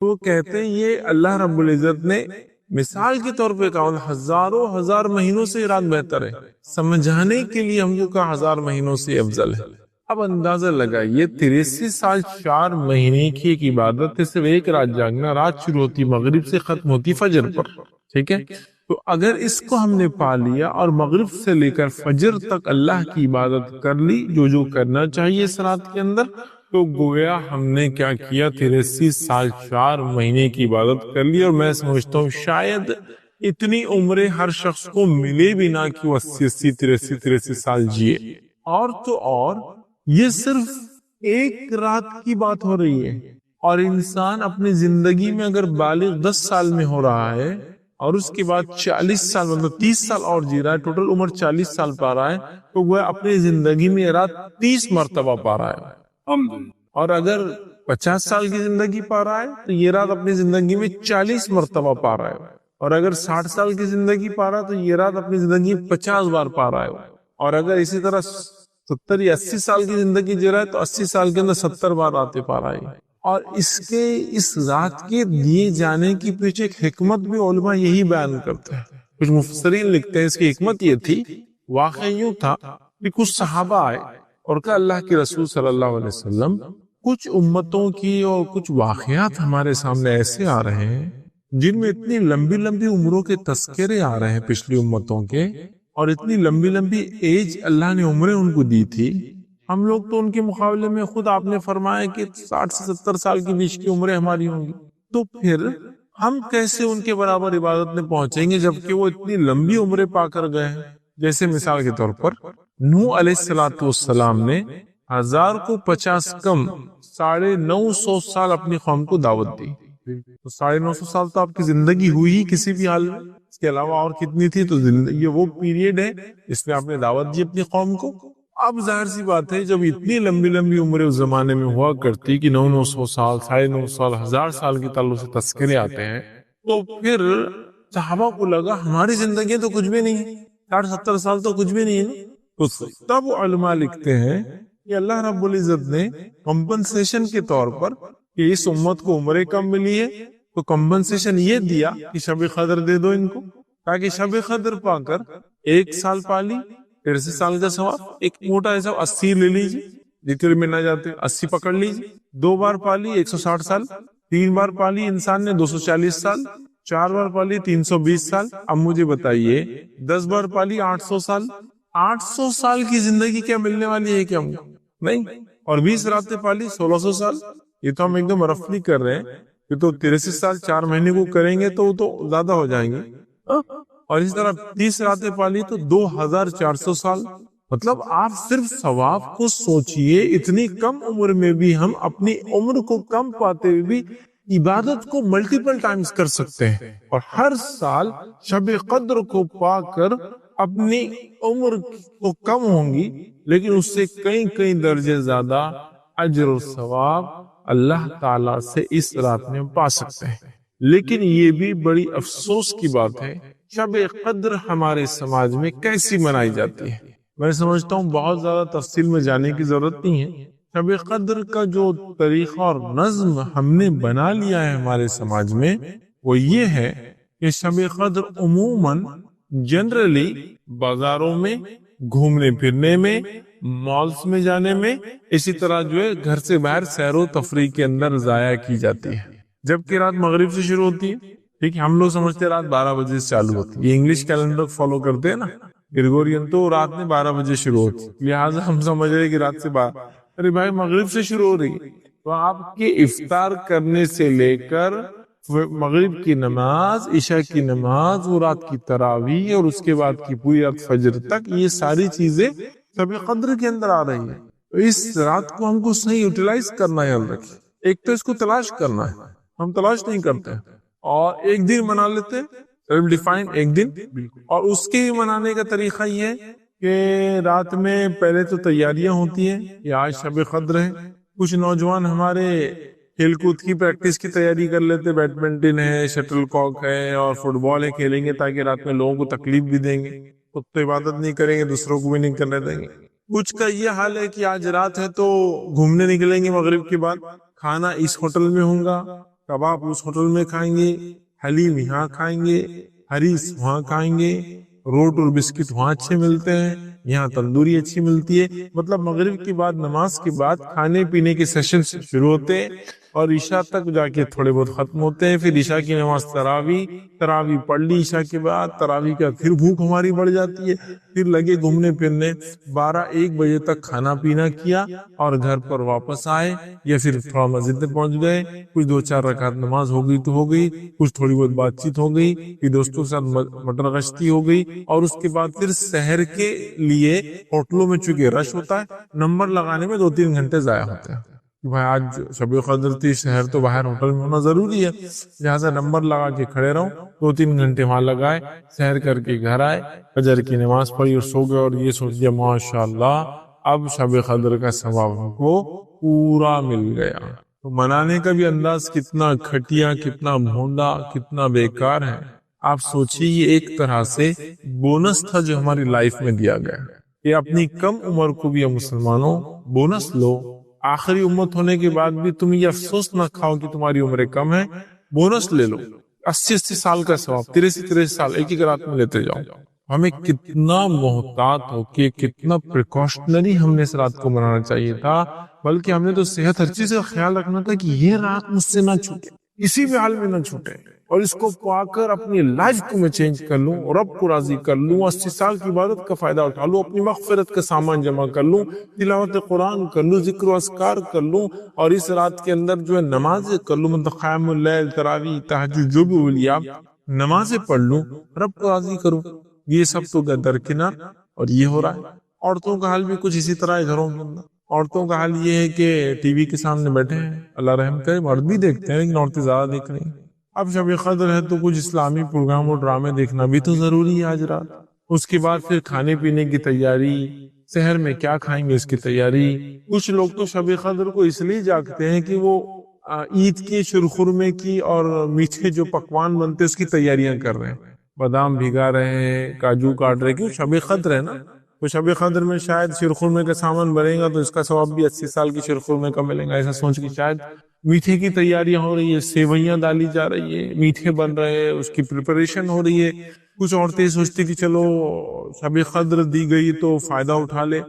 وہ کہتے ہیں یہ اللہ رب العزت نے مثال کے طور پہ کہا ہزاروں ہزار مہینوں سے رات بہتر ہے، سمجھانے کے لیے ہم کو کہا 1000 مہینوں سے افضل ہے۔ اب اندازہ لگائیے 83 سال 4 مہینے کی ایک عبادت ہے، صرف ایک رات جاگنا، رات شروع ہوتی مغرب سے ختم ہوتی فجر پر، ٹھیک ہے؟ تو اگر اس کو ہم نے پا لیا اور مغرب سے لے کر فجر تک اللہ کی عبادت کر لی جو کرنا چاہیے اس رات کے اندر، تو گویا ہم نے کیا کیا 83 سال 4 مہینے کی عبادت کر لی۔ اور میں سمجھتا ہوں شاید اتنی عمریں ہر شخص کو ملے بھی نہ کہ وہ 80 83 سال جیے۔ اور تو اور یہ صرف ایک رات کی بات ہو رہی ہے، اور انسان اپنی زندگی میں اگر بالغ 10 سال میں ہو رہا ہے اور اس کے بعد 40 سال مطلب 30 سال اور جی رہا ہے، ٹوٹل عمر 40 سال پا رہا ہے، تو وہ اپنی زندگی میں یہ رات 30 مرتبہ پا رہا ہے۔ اور اگر 50 سال کی زندگی پا رہا ہے تو یہ رات اپنی زندگی میں 40 مرتبہ پا رہا ہے، اور اگر 60 سال کی زندگی پا رہا ہے تو یہ رات اپنی زندگی میں 50 بار پا رہا ہے، اور اگر اسی طرح 70 یا 80 سال کی زندگی جی رہا ہے تو 80 سال کے اندر 70 بار آتے پا رہا ہے۔ اور اس رات کے دیے جانے کی پیچھے ایک حکمت بھی علماء یہی بیان کرتے ہیں۔ کچھ مفسرین لکھتے ہیں اس کی حکمت یہ تھی، واقعہ یوں تھا کہ کچھ صحابہ آئے اور کہا اللہ کے رسول صلی اللہ علیہ وسلم، کچھ امتوں کی اور کچھ واقعات ہمارے سامنے ایسے آ رہے ہیں جن میں اتنی لمبی لمبی عمروں کے تذکرے آ رہے ہیں پچھلی امتوں کے، اور اتنی لمبی لمبی ایج اللہ نے عمریں ان کو دی تھی، ہم لوگ تو ان کے مقابلے میں خود آپ نے فرمایا کہ 60 سے 70 سال کی بیچ کی عمریں ہماری ہوں گی، تو پھر ہم کیسے ان کے برابر عبادت میں پہنچیں گے جبکہ وہ اتنی لمبی عمریں پا کر گئے ہیں؟ جیسے مثال کے طور پر نوح علیہ السلام نے 1000 کو 50 کم 950 سال اپنی قوم کو دعوت دی، تو 950 سال تو آپ کی زندگی ہوئی ہی کسی بھی حال میں، اس کے علاوہ اور کتنی تھی؟ تو یہ وہ پیریڈ ہے اس میں آپ نے دعوت دی اپنی قوم کو۔ اب ظاہر سی بات ہے جب اتنی لمبی لمبی عمریں اس زمانے میں ہوا کرتی کہ 900 سال 950 سال 1000 سال کے تعلق سے تذکرے آتے ہیں، تو پھر صحابہ کو لگا ہماری زندگی تو کچھ بھی نہیں ہے، 60-70 سال تو کچھ بھی نہیں ہے۔ تو تب علماء لکھتے ہیں کہ اللہ رب العزت نے کمپنسیشن کے طور پر کہ اس امت کو عمریں کم ملی ہے تو کمپنسیشن یہ دیا کہ شب قدر دے دو ان کو، تاکہ شب قدر پا کر 1 سال پالی 83 سال کا ثواب، ایک موٹا حساب 80 لے لیجیے، ڈیٹیل میں نہ جاتے 80 پکڑ لیجیے، 2 بار پالی 160 سال، 3 بار پالی انسان نے 240 سال، 4 بار پالی 320 سال۔ اب مجھے بتائیے 10 بار پالی 800 سال، 800 سال کی زندگی کیا ملنے والی ہے کیا؟ نہیں۔ اور 20 راتیں پالی 1600 سال، یہ تو ہم ایک دم رفلی کر رہے ہیں، یہ تو 83 سال 4 مہینے کو کریں گے تو وہ تو زیادہ ہو جائیں گے، اور اسی طرح 30 راتیں پالی تو 2400 سال۔ مطلب آپ صرف ثواب کو سوچئے، اتنی کم عمر میں بھی ہم اپنی عمر کو کم پاتے ہوئے بھی عبادت کو ملٹیپل ٹائمز کر سکتے ہیں، اور ہر سال شب قدر کو پا کر اپنی عمر کو کم ہوں گی، لیکن اس سے کئی درجے زیادہ اجر و ثواب اللہ تعالیٰ سے اس رات میں پا سکتے ہیں۔ لیکن یہ بھی بڑی افسوس کی بات ہے شب قدر ہمارے سماج میں کیسی منائی جاتی ہے۔ میں سمجھتا ہوں بہت زیادہ تفصیل میں جانے کی ضرورت نہیں ہے۔ شب قدر کا جو طریقہ اور نظم ہم نے بنا لیا ہے ہمارے سماج میں، وہ یہ ہے کہ شب قدر عموماً جنرلی بازاروں میں گھومنے پھرنے میں، مالز میں جانے میں، اسی طرح جو ہے گھر سے باہر سیر و تفریح کے اندر ضائع کی جاتی ہے، جبکہ رات مغرب سے شروع ہوتی ہے۔ ٹھیک ہے، ہم لوگ سمجھتے ہیں رات 12 بجے سے چالو ہوتی ہے، یہ انگلش کیلنڈر فالو کرتے ہیں نا، گریگورین، تو رات میں 12 بجے شروع ہوتی ہے، لہٰذا ہم سمجھ رہے کہ رات سے 12، ارے بھائی مغرب سے شروع ہو رہی ہے۔ تو آپ کے افطار کرنے سے لے کر مغرب کی نماز، عشاء کی نماز، وہ رات کی تراویح، اور اس کے بعد کی پوری رات فجر تک، یہ ساری چیزیں شب قدر کے اندر آ رہی ہیں۔ تو اس رات کو ہم کو صحیح یوٹیلائز کرنا ہے، یاد رکھیں۔ ایک تو اس کو تلاش کرنا ہے، ہم تلاش نہیں کرتے، اور ایک دن منا لیتے سیلف ڈیفائن ایک دن، اور اس کے منانے کا طریقہ یہ ہے کہ رات میں پہلے تو تیاریاں ہوتی ہیں کہ آج شب قدر ہے، کچھ نوجوان ہمارے کھیل کود کی پریکٹس کی تیاری کر لیتے، بیڈمنٹن ہے، شٹل کاک ہے اور فٹ بال ہے، کھیلیں گے تاکہ رات میں لوگوں کو تکلیف بھی دیں گے، خود تو عبادت نہیں کریں گے، دوسروں کو بھی نہیں کرنے دیں گے۔ کچھ کا یہ حال ہے کہ آج رات ہے تو گھومنے نکلیں گے، مغرب کے بعد کھانا اس ہوٹل میں ہوگا، کباب اس ہوٹل میں کھائیں گے، حلیم یہاں کھائیں گے، حریص وہاں کھائیں گے، روٹ اور بسکٹ وہاں اچھے ملتے ہیں، یہاں تندوری اچھی ملتی ہے. مطلب مغرب کے بعد، نماز کے بعد کھانے پینے کے سیشن شروع ہوتے ہیں اور عشاء تک جا کے تھوڑے بہت ختم ہوتے ہیں. پھر عشاء کی نماز تراوی پڑھ لی عشاء کے بعد، تراوی کا پھر بھوک ہماری بڑھ جاتی ہے، پھر لگے گھومنے پھرنے، 12-1 بجے تک کھانا پینا کیا اور گھر پر واپس آئے یا پھر تھوڑا مسجد میں پہنچ گئے، کچھ 2-4 رکعت نماز ہو گئی تو ہو گئی، کچھ تھوڑی بہت بات چیت ہو گئی، پھر دوستوں کے ساتھ مٹر گشتی ہو گئی، اور اس کے بعد پھر سحر کے لیے ہوٹلوں میں چونکہ رش ہوتا ہے، نمبر لگانے میں 2-3 گھنٹے ضائع ہوتے ہیں کہ بھائی آج شب قدر تھی، شہر تو باہر ہوٹل میں ہونا ضروری ہے، لہٰذا نمبر لگا کے کھڑے رہو، 2-3 گھنٹے وہاں لگائے، سحر کر کے گھر آئے، فجر کی نماز پڑھی اور سو گئے، اور یہ سوچ لیا ماشاءاللہ اب شب قدر کا ثواب ہم کو پورا مل گیا. تو منانے کا بھی انداز کتنا گھٹیا، کتنا بھونڈا، کتنا بیکار ہے. آپ سوچیے یہ ایک طرح سے بونس تھا جو ہماری لائف میں دیا گیا کہ اپنی کم عمر کو بھی مسلمانوں بونس لو. آخری امت ہونے کے بعد بھی تم یہ افسوس نہ کھاؤ کہ تمہاری عمریں کم ہے، بونس لے لو. 80 سال کا ثواب 83 سال ایک ایک رات میں لیتے جاؤ. ہمیں کتنا محتاط ہو کے، کتنا پریکاشنری ہم نے اس رات کو منانا چاہیے تھا، بلکہ ہم نے تو صحت ہر چیز کا خیال رکھنا تھا کہ یہ رات مجھ سے نہ چھوٹے، کسی بھی حال میں نہ چھوٹے، اور اس کو پا کر اپنی لائف کو میں چینج کر لوں، رب کو راضی کر لوں، 80 سال کی عبادت کا فائدہ اٹھا لوں، اپنی مغفرت کا سامان جمع کر لوں، تلاوت قرآن کر لوں، ذکر و اذکار کر لوں، اور اس رات کے اندر جو ہے نمازیں کر لوں، مطلب قیام اللیل، تراویح، تہجد، جو بھی بولیے آپ، نمازیں پڑھ لوں، رب کو راضی کروں. یہ سب تو درکنار، اور یہ ہو رہا ہے. عورتوں کا حال بھی کچھ اسی طرح ہے. گھروں کے اندر عورتوں کا حال یہ ہے کہ ٹی وی کے سامنے بیٹھے ہیں، اللہ رحم کرے، مرد بھی دیکھتے ہیں لیکن عورتیں زیادہ دیکھ رہی ہیں. اب شب قدر ہے تو کچھ اسلامی پروگرام اور ڈرامے دیکھنا بھی تو ضروری ہے آج رات. اس کے بعد پھر کھانے پینے کی تیاری، سحر میں کیا کھائیں گے اس کی تیاری. کچھ لوگ تو شب قدر کو اس لیے جاگتے ہیں کہ وہ عید کی شرخرمے کی اور میٹھے جو پکوان بنتے اس کی تیاریاں کر رہے ہیں، بادام بھگا رہے ہیں، کاجو کاٹ رہے ہیں، کیوں شب قدر ہے نا. تو شب قدر میں شاید شرخرمے کا سامان بنے گا تو اس کا ثواب بھی 80 سال کی شرخرمے کا ملے گا، ایسا سوچ کے شاید میٹھے کی تیاریاں ہو رہی ہے، سیویاں ڈالی جا رہی ہے، میٹھے بن رہے ہیں، اس کی پریپریشن ہو رہی ہے. کچھ عورتیں سوچتی کہ چلو شب قدر دی گئی تو فائدہ اٹھا لے،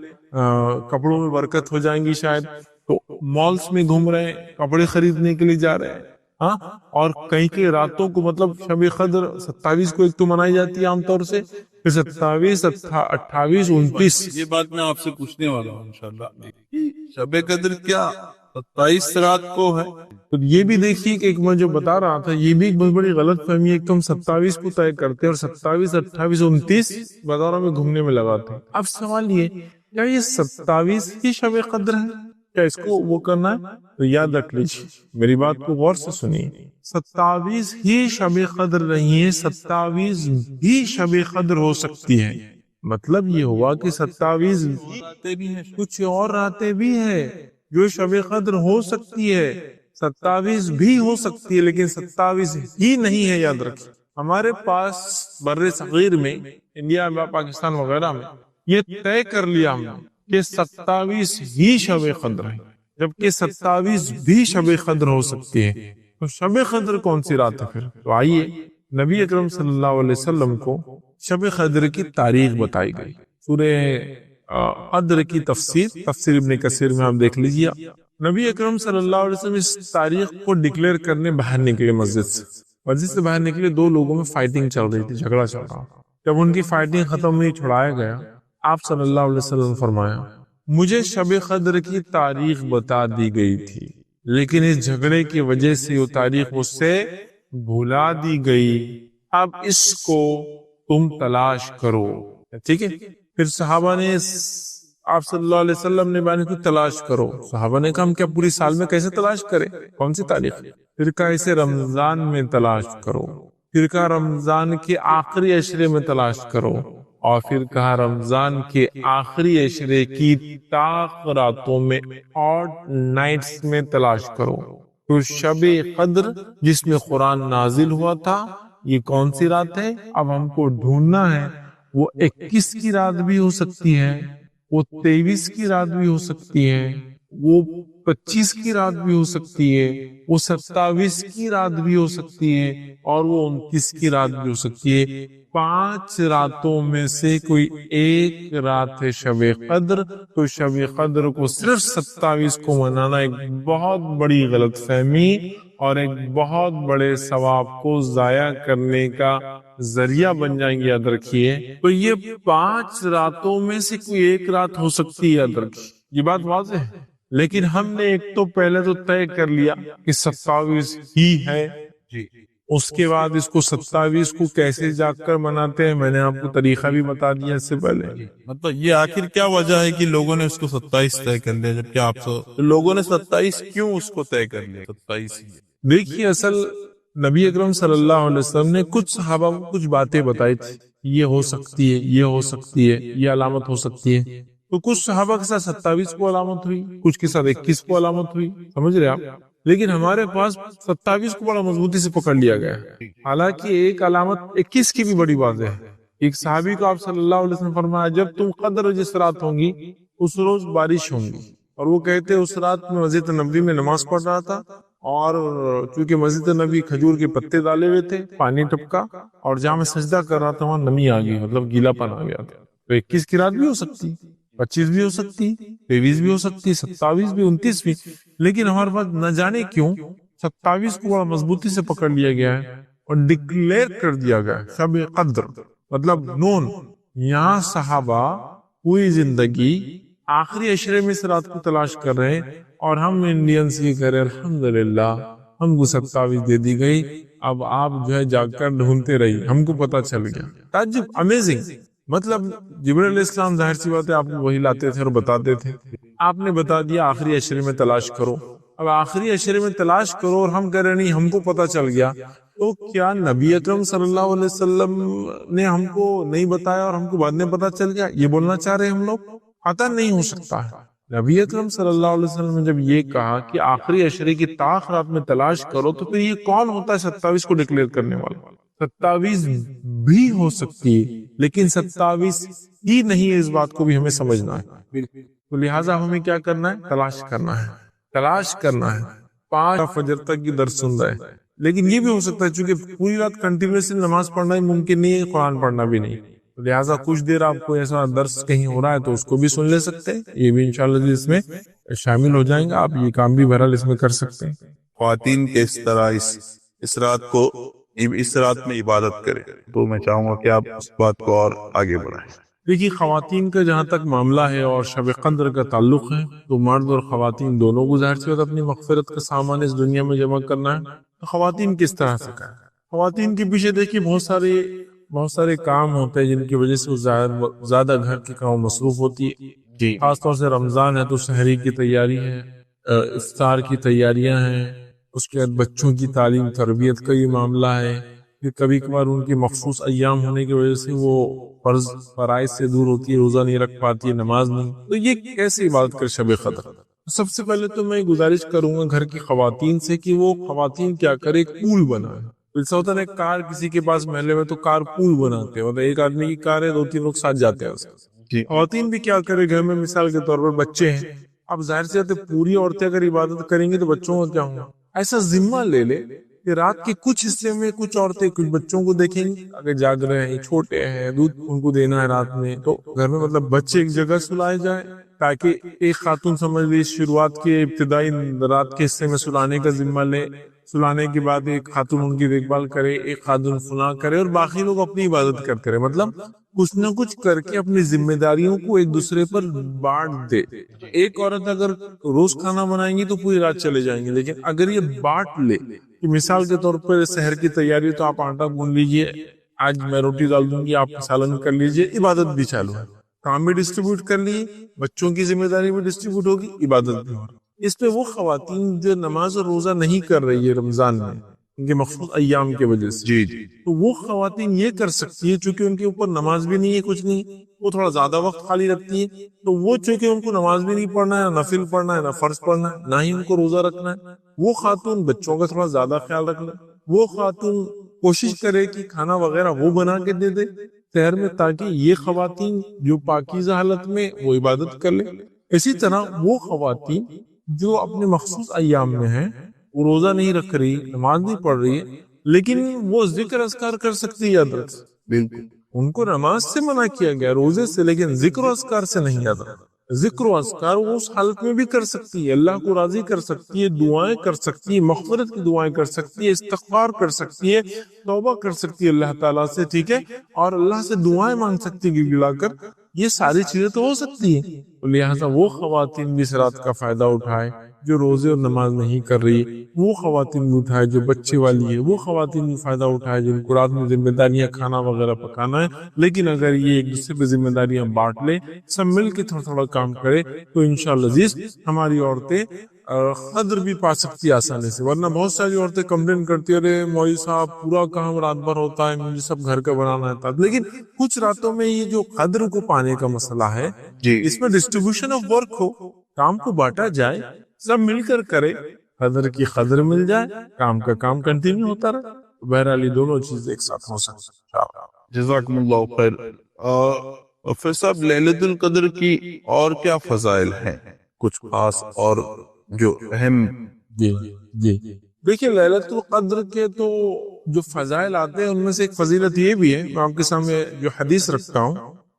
کپڑوں میں برکت ہو جائیں گی شاید، تو مالز میں گھوم رہے ہیں، کپڑے خریدنے کے لیے جا رہے ہیں. ہاں، اور کئی راتوں کو، مطلب شب قدر 27 کو ایک تو منائی جاتی ہے عام طور سے، پھر 27، 28، 29. یہ بات میں آپ سے پوچھنے والا ہوں انشاءاللہ، شب قدر کیا 27 رات کو ہے؟ تو یہ بھی دیکھیے کہ ایک میں جو بتا رہا تھا، یہ بھی ایک بہت بڑی غلط فہمی ہے. ایک تو ہم 27 کو طے کرتے ہیں اور 27، 28، 29 بازاروں میں گھومنے میں لگاتے ہیں. اب سوال یہ، کیا یہ 27 ہی شب قدر ہے؟ کیا اس کو وہ کرنا ہے؟ تو یاد رکھ لیجیے، میری بات کو غور سے سنیے، 27 ہی شب قدر نہیں ہے، 27 بھی شب قدر ہو سکتی ہے. مطلب یہ ہوا کہ 27 بھی ہیں، کچھ اور راتیں بھی ہیں جو شب قدر ہو سکتی ہے، 27 بھی ہو سکتی ہے، لیکن 27 ہی نہیں ہے. یاد رکھیں، ہمارے پاس بر صغیر میں، انڈیا میں، پاکستان وغیرہ میں یہ طے کر لیا ہم نے کہ 27 ہی شب قدر ہے، جبکہ 27 بھی شب قدر ہو سکتی ہے. تو شب قدر کون سی رات ہے پھر؟ تو آئیے، نبی اکرم صلی اللہ علیہ وسلم کو شب قدر کی تاریخ بتائی گئی. سورہ قدر کی تفسیر ابن کثیر میں آپ دیکھ لیجیے. نبی اکرم صلی اللہ علیہ وسلم اس تاریخ کو ڈکلیئر کرنے باہر نکلے. مسجد سے باہر نکلے، 2 لوگوں میں فائٹنگ چل رہی تھی، جھگڑا چل رہا. جب ان کی فائٹنگ ختم ہوئی، چھڑایا گیا، آپ صلی اللہ علیہ وسلم نے فرمایا، مجھے شب قدر کی تاریخ بتا دی گئی تھی، لیکن اس جھگڑے کی وجہ سے وہ تاریخ مجھ سے بھلا دی گئی، اب اس کو تم تلاش کرو. ٹھیک ہے. پھر صحابہ نے آپ صلی اللہ علیہ وسلم نے بیان کی تلاش کرو. صحابہ نے کہا ہم کیا پوری سال میں کیسے تلاش کریں، کون سی تاریخ؟ پھر کہا اسے رمضان میں تلاش کرو، پھر کہا رمضان کے آخری عشرے میں تلاش کرو، اور پھر کہا رمضان کے آخری عشرے کی طاق راتوں میں، آڈ نائٹس میں تلاش کرو. تو شب قدر جس میں قرآن نازل ہوا تھا، یہ کون سی رات ہے؟ اب ہم کو ڈھونڈنا ہے. وہ 21 کی رات بھی ہو سکتی ہے، وہ 23 کی رات بھی ہو سکتی ہے، وہ 25 کی رات بھی ہو سکتی ہے، وہ 27 کی رات بھی ہو سکتی ہے، اور وہ 29 کی رات بھی ہو سکتی ہے۔ 5 راتوں میں سے کوئی ایک رات ہے شب قدر، تو شب قدر کو صرف 27 کو منانا ایک بہت بڑی غلط فہمی اور ایک بہت بڑے ثواب کو ضائع کرنے کا ذریعہ بن جائیں گے، یاد رکھیے۔ تو یہ 5 راتوں میں سے کوئی ایک رات ہو سکتی ہے، یاد رکھیے، یہ بات واضح ہے۔ لیکن ہم نے ایک تو پہلے تو طے کر لیا کہ 27 ہی ہے، جی اس کے بعد اس کو 27 کو کیسے جاگ کر مناتے ہیں، میں نے آپ کو طریقہ بھی بتا دیا اس سے پہلے۔ مطلب یہ آخر کیا وجہ ہے کہ لوگوں نے اس کو 27 طے کر لیا، جبکہ آپ لوگوں نے 27 کیوں اس کو طے کر لیا 27 ہی؟ دیکھیے، اصل نبی اکرم صلی اللہ علیہ وسلم نے کچھ صحابہ کو کچھ باتیں بتائی تھی، یہ ہو سکتی ہے، یہ ہو سکتی ہے، یہ علامت ہو سکتی ہے، تو کچھ صحابہ کے ساتھ 27 کو علامت ہوئی، کچھ کے ساتھ 21 کو علامت ہوئی، سمجھ رہے آپ؟ لیکن ہمارے پاس 27 کو بڑا مضبوطی سے پکڑ لیا گیا ہے، حالانکہ ایک علامت 21 کی بھی بڑی واضح ہے۔ ایک صحابی کو آپ صلی اللہ علیہ وسلم فرمایا، جب تم قدر جس رات ہوں گی اس روز بارش ہوں گی، اور وہ کہتے اس رات میں مسجد نبوی میں نماز پڑھ رہا تھا، اور چونکہ مسجد نبی کھجور کے پتے ڈالے ہوئے تھے، پانی ٹپکا، اور جہاں میں سجدہ کر رہا تھا وہاں نمی آ گئی، مطلب گیلا پن آ گیا تھا۔ تو 21 کی رات بھی ہو سکتی، 25 بھی ہو سکتی، 23 بھی ہو سکتی، 27 بھی، 29 بھی، لیکن ہمارے پاس نہ جانے کیوں 27 کو بڑا مضبوطی سے پکڑ لیا گیا ہے اور ڈکلیئر کر دیا گیا ہے شب قدر، مطلب نون۔ یہاں صحابہ پوری زندگی آخری عشرے میں اس رات کو تلاش کر رہے ہیں، اور ہم انڈینس یہ کہہ رہے ہیں الحمدللہ ہم کو 27 دے دی گئی، اب آپ جو ہے جا کر ڈھونڈتے رہیے، ہم کو پتا چل گیا۔ تعجب، امیزنگ، مطلب جبرائیل علیہ السلام ظاہر سی بات ہے آپ کو وہی لاتے تھے اور بتاتے تھے، آپ نے بتا دیا آخری عشرے میں تلاش کرو، اب آخری عشرے میں تلاش کرو اور ہم کہہ رہے نہیں ہم کو پتا چل گیا، تو کیا نبی اکرم صلی اللہ علیہ وسلم نے ہم کو نہیں بتایا اور ہم کو بعد میں پتا چل گیا، یہ بولنا چاہ رہے ہیں ہم لوگ؟ عطا نہیں ہو سکتا ہے۔ نبی اکرم صلی اللہ علیہ وسلم نے جب یہ کہا کہ آخری عشرے کی طاق رات میں تلاش کرو، تو پھر یہ کون ہوتا ہے 27 کو ڈکلیئر کرنے والا؟ 27 بھی ہو سکتی ہے، لیکن 27 ہی نہیں ہے، اس بات کو بھی ہمیں سمجھنا ہے۔ تو لہٰذا ہمیں کیا کرنا ہے؟ تلاش کرنا ہے، تلاش کرنا ہے۔ 5 فجر تک کی درس سن رہے ہیں، لیکن یہ بھی ہو سکتا ہے چونکہ پوری رات کنٹینیوسلی نماز پڑھنا ہی ممکن نہیں ہے، قرآن پڑھنا بھی نہیں، لہٰذا کچھ دیر آپ کو ایسا درس کہیں ہو رہا ہے تو اس کو بھی سن لے سکتے ہیں، یہ بھی انشاءاللہ جی اس میں شامل ہو جائیں گے، آپ یہ کام بھی بہرحال اس میں کر سکتے ہیں۔ خواتین کے اس طرح اس رات کو اس رات میں عبادت کریں، تو میں چاہوں گا کہ آپ اس بات کو اور آگے بڑھائیں۔ دیکھیے، خواتین کا جہاں تک معاملہ ہے اور شب قدر کا تعلق ہے، تو مرد اور خواتین دونوں کو ظاہر سی بات اپنی مغفرت کا سامان اس دنیا میں جمع کرنا ہے۔ تو خواتین کس طرح سے کریں؟ خواتین کے پیچھے دیکھیے بہت سارے کام ہوتے ہیں جن کی وجہ سے وہ زیادہ گھر کے کام مصروف ہوتی ہے جی، خاص طور سے رمضان ہے تو سحری کی تیاری ہے، افطار کی تیاریاں ہیں، اس کے بعد بچوں کی تعلیم تربیت کا یہ معاملہ ہے، پھر کبھی کبھار ان کے مخصوص ایام ہونے کی وجہ سے وہ فرائض سے دور ہوتی ہے، روزہ نہیں رکھ پاتی ہے، نماز نہیں، تو یہ کیسے عبادت کر شب قدر؟ سب سے پہلے تو میں گزارش کروں گا گھر کی خواتین سے کہ وہ خواتین کیا کرے، ایک پول بنائے۔ ایسا ہوتا ہے کار کسی کے پاس محلے میں تو کار پول بناتے ہیں، مطلب ایک آدمی کی کار ہے، 2-3 لوگ ساتھ جاتے ہیں اس کے۔ خواتین بھی کیا کرے، گھر میں مثال کے طور پر بچے ہیں، اب ظاہر سے پوری عورتیں اگر عبادت کریں گی تو بچوں کا کیا ہوگا؟ ایسا ذمہ لے لے کہ رات کے کچھ حصے میں کچھ عورتیں کچھ بچوں کو دیکھیں گی، اگر جاگ رہے ہیں، چھوٹے ہیں، دودھ ان کو دینا ہے رات میں، تو گھر میں مطلب بچے ایک جگہ سلائے جائیں، تاکہ ایک خاتون سمجھ لی شروعات کے ابتدائی رات کے حصے میں سلانے کا ذمہ لے، سلانے کے بعد ایک خاتون ان کی دیکھ بھال کرے، ایک خاتون فلاں کرے، اور باقی لوگ اپنی عبادت کرتے رہے، مطلب کچھ نہ کچھ کر کے اپنی ذمہ داریوں کو ایک دوسرے پر بانٹ دے۔ ایک عورت اگر روز کھانا بنائیں گی تو پوری رات چلے جائیں گے، لیکن اگر یہ بانٹ لے کہ مثال کے طور پر سحر کی تیاری تو آپ آٹا گوندھ لیجئے، آج میں روٹی ڈال دوں گی، آپ سالن کر لیجئے، عبادت بھی چالو ہے، کام بھی ڈسٹریبیوٹ کر لیے، بچوں کی ذمہ داری بھی ڈسٹریبیوٹ ہوگی، عبادت بھی ہوگی۔ اس پہ وہ خواتین جو نماز اور روزہ نہیں کر رہی ہے رمضان میں ان کے مخصوص ایام کی وجہ سے، جی تو وہ خواتین یہ کر سکتی ہے، چونکہ ان کے اوپر نماز بھی نہیں ہے، کچھ نہیں، وہ تھوڑا زیادہ وقت خالی رکھتی ہے، تو وہ چونکہ ان کو نماز بھی نہیں پڑھنا ہے، نہ نفل پڑھنا ہے، نہ فرض پڑھنا ہے، نہ ہی ان کو روزہ رکھنا ہے، وہ خاتون بچوں کا تھوڑا زیادہ خیال رکھ لے، وہ خاتون کوشش کرے کہ کھانا وغیرہ وہ بنا کے دے دے شہر میں، تاکہ یہ خواتین جو پاکیزہ حالت میں وہ عبادت کر لے۔ اسی طرح وہ خواتین جو اپنے مخصوص ایام میں ہیں، وہ روزہ نہیں رکھ رہی، نماز نہیں پڑھ رہی ہے، لیکن وہ ذکر اذکار کر سکتی ہے یاد رکھ، بالکل ان کو نماز سے منع کیا گیا، روزے سے، لیکن ذکر و اذکار سے نہیں یاد رکھ۔ ذکر و اذکار وہ اس حالت میں بھی کر سکتی ہے، اللہ کو راضی کر سکتی ہے، دعائیں کر سکتی ہے، مغفرت کی دعائیں کر سکتی ہے، استغفار کر سکتی ہے، توبہ کر سکتی ہے اللہ تعالیٰ سے، ٹھیک ہے، اور اللہ سے دعائیں مانگ سکتی ہے گڑگڑا کر، یہ ساری چیزیں تو ہو سکتی ہیں۔ لہٰذا وہ خواتین بھی اس رات کا فائدہ اٹھائے جو روزے اور نماز نہیں کر رہی، وہ خواتین بھی اٹھائے جو بچے والی ہے، وہ خواتین بھی فائدہ اٹھائے جن کو رات میں ذمہ داریاں کھانا وغیرہ پکانا ہے، لیکن اگر یہ ایک دوسرے پہ ذمہ داریاں بانٹ لے، سب مل کے تھوڑا تھوڑا کام کرے، تو انشاءاللہ عزیز ہماری عورتیں قدر بھی پا سکتی ہے آسانی سے۔ ورنہ بہت ساری عورتیں کمپلین کرتی ہیں، ارے مولوی صاحب پورا کام رات بھر ہوتا ہے، مجھے سب گھر کا بنانا ہے، لیکن کچھ راتوں میں یہ جو قدر کو پانے کا مسئلہ ہے، جی اس میں ڈسٹریبیوشن آف ورک ہو، کام کو بانٹا جائے، سب مل کر کرے، قدر کی قدر مل جائے، کام کا کام کنٹینیو ہوتا رہے، بہرحال یہ دونوں چیز ایک ساتھ ہو سکتی ہیں۔ جزاکم اللہ خیر۔ پھر صاحب لیلۃ القدر کی اور کیا فضائل ہیں، کچھ خاص اور جو اہم؟ جی جی دیکھیے، لیلۃ القدر کے تو جو فضائل آتے ہیں ان میں سے ایک فضیلت یہ بھی ہے، میں آپ کے سامنے جو حدیث رکھتا ہوں،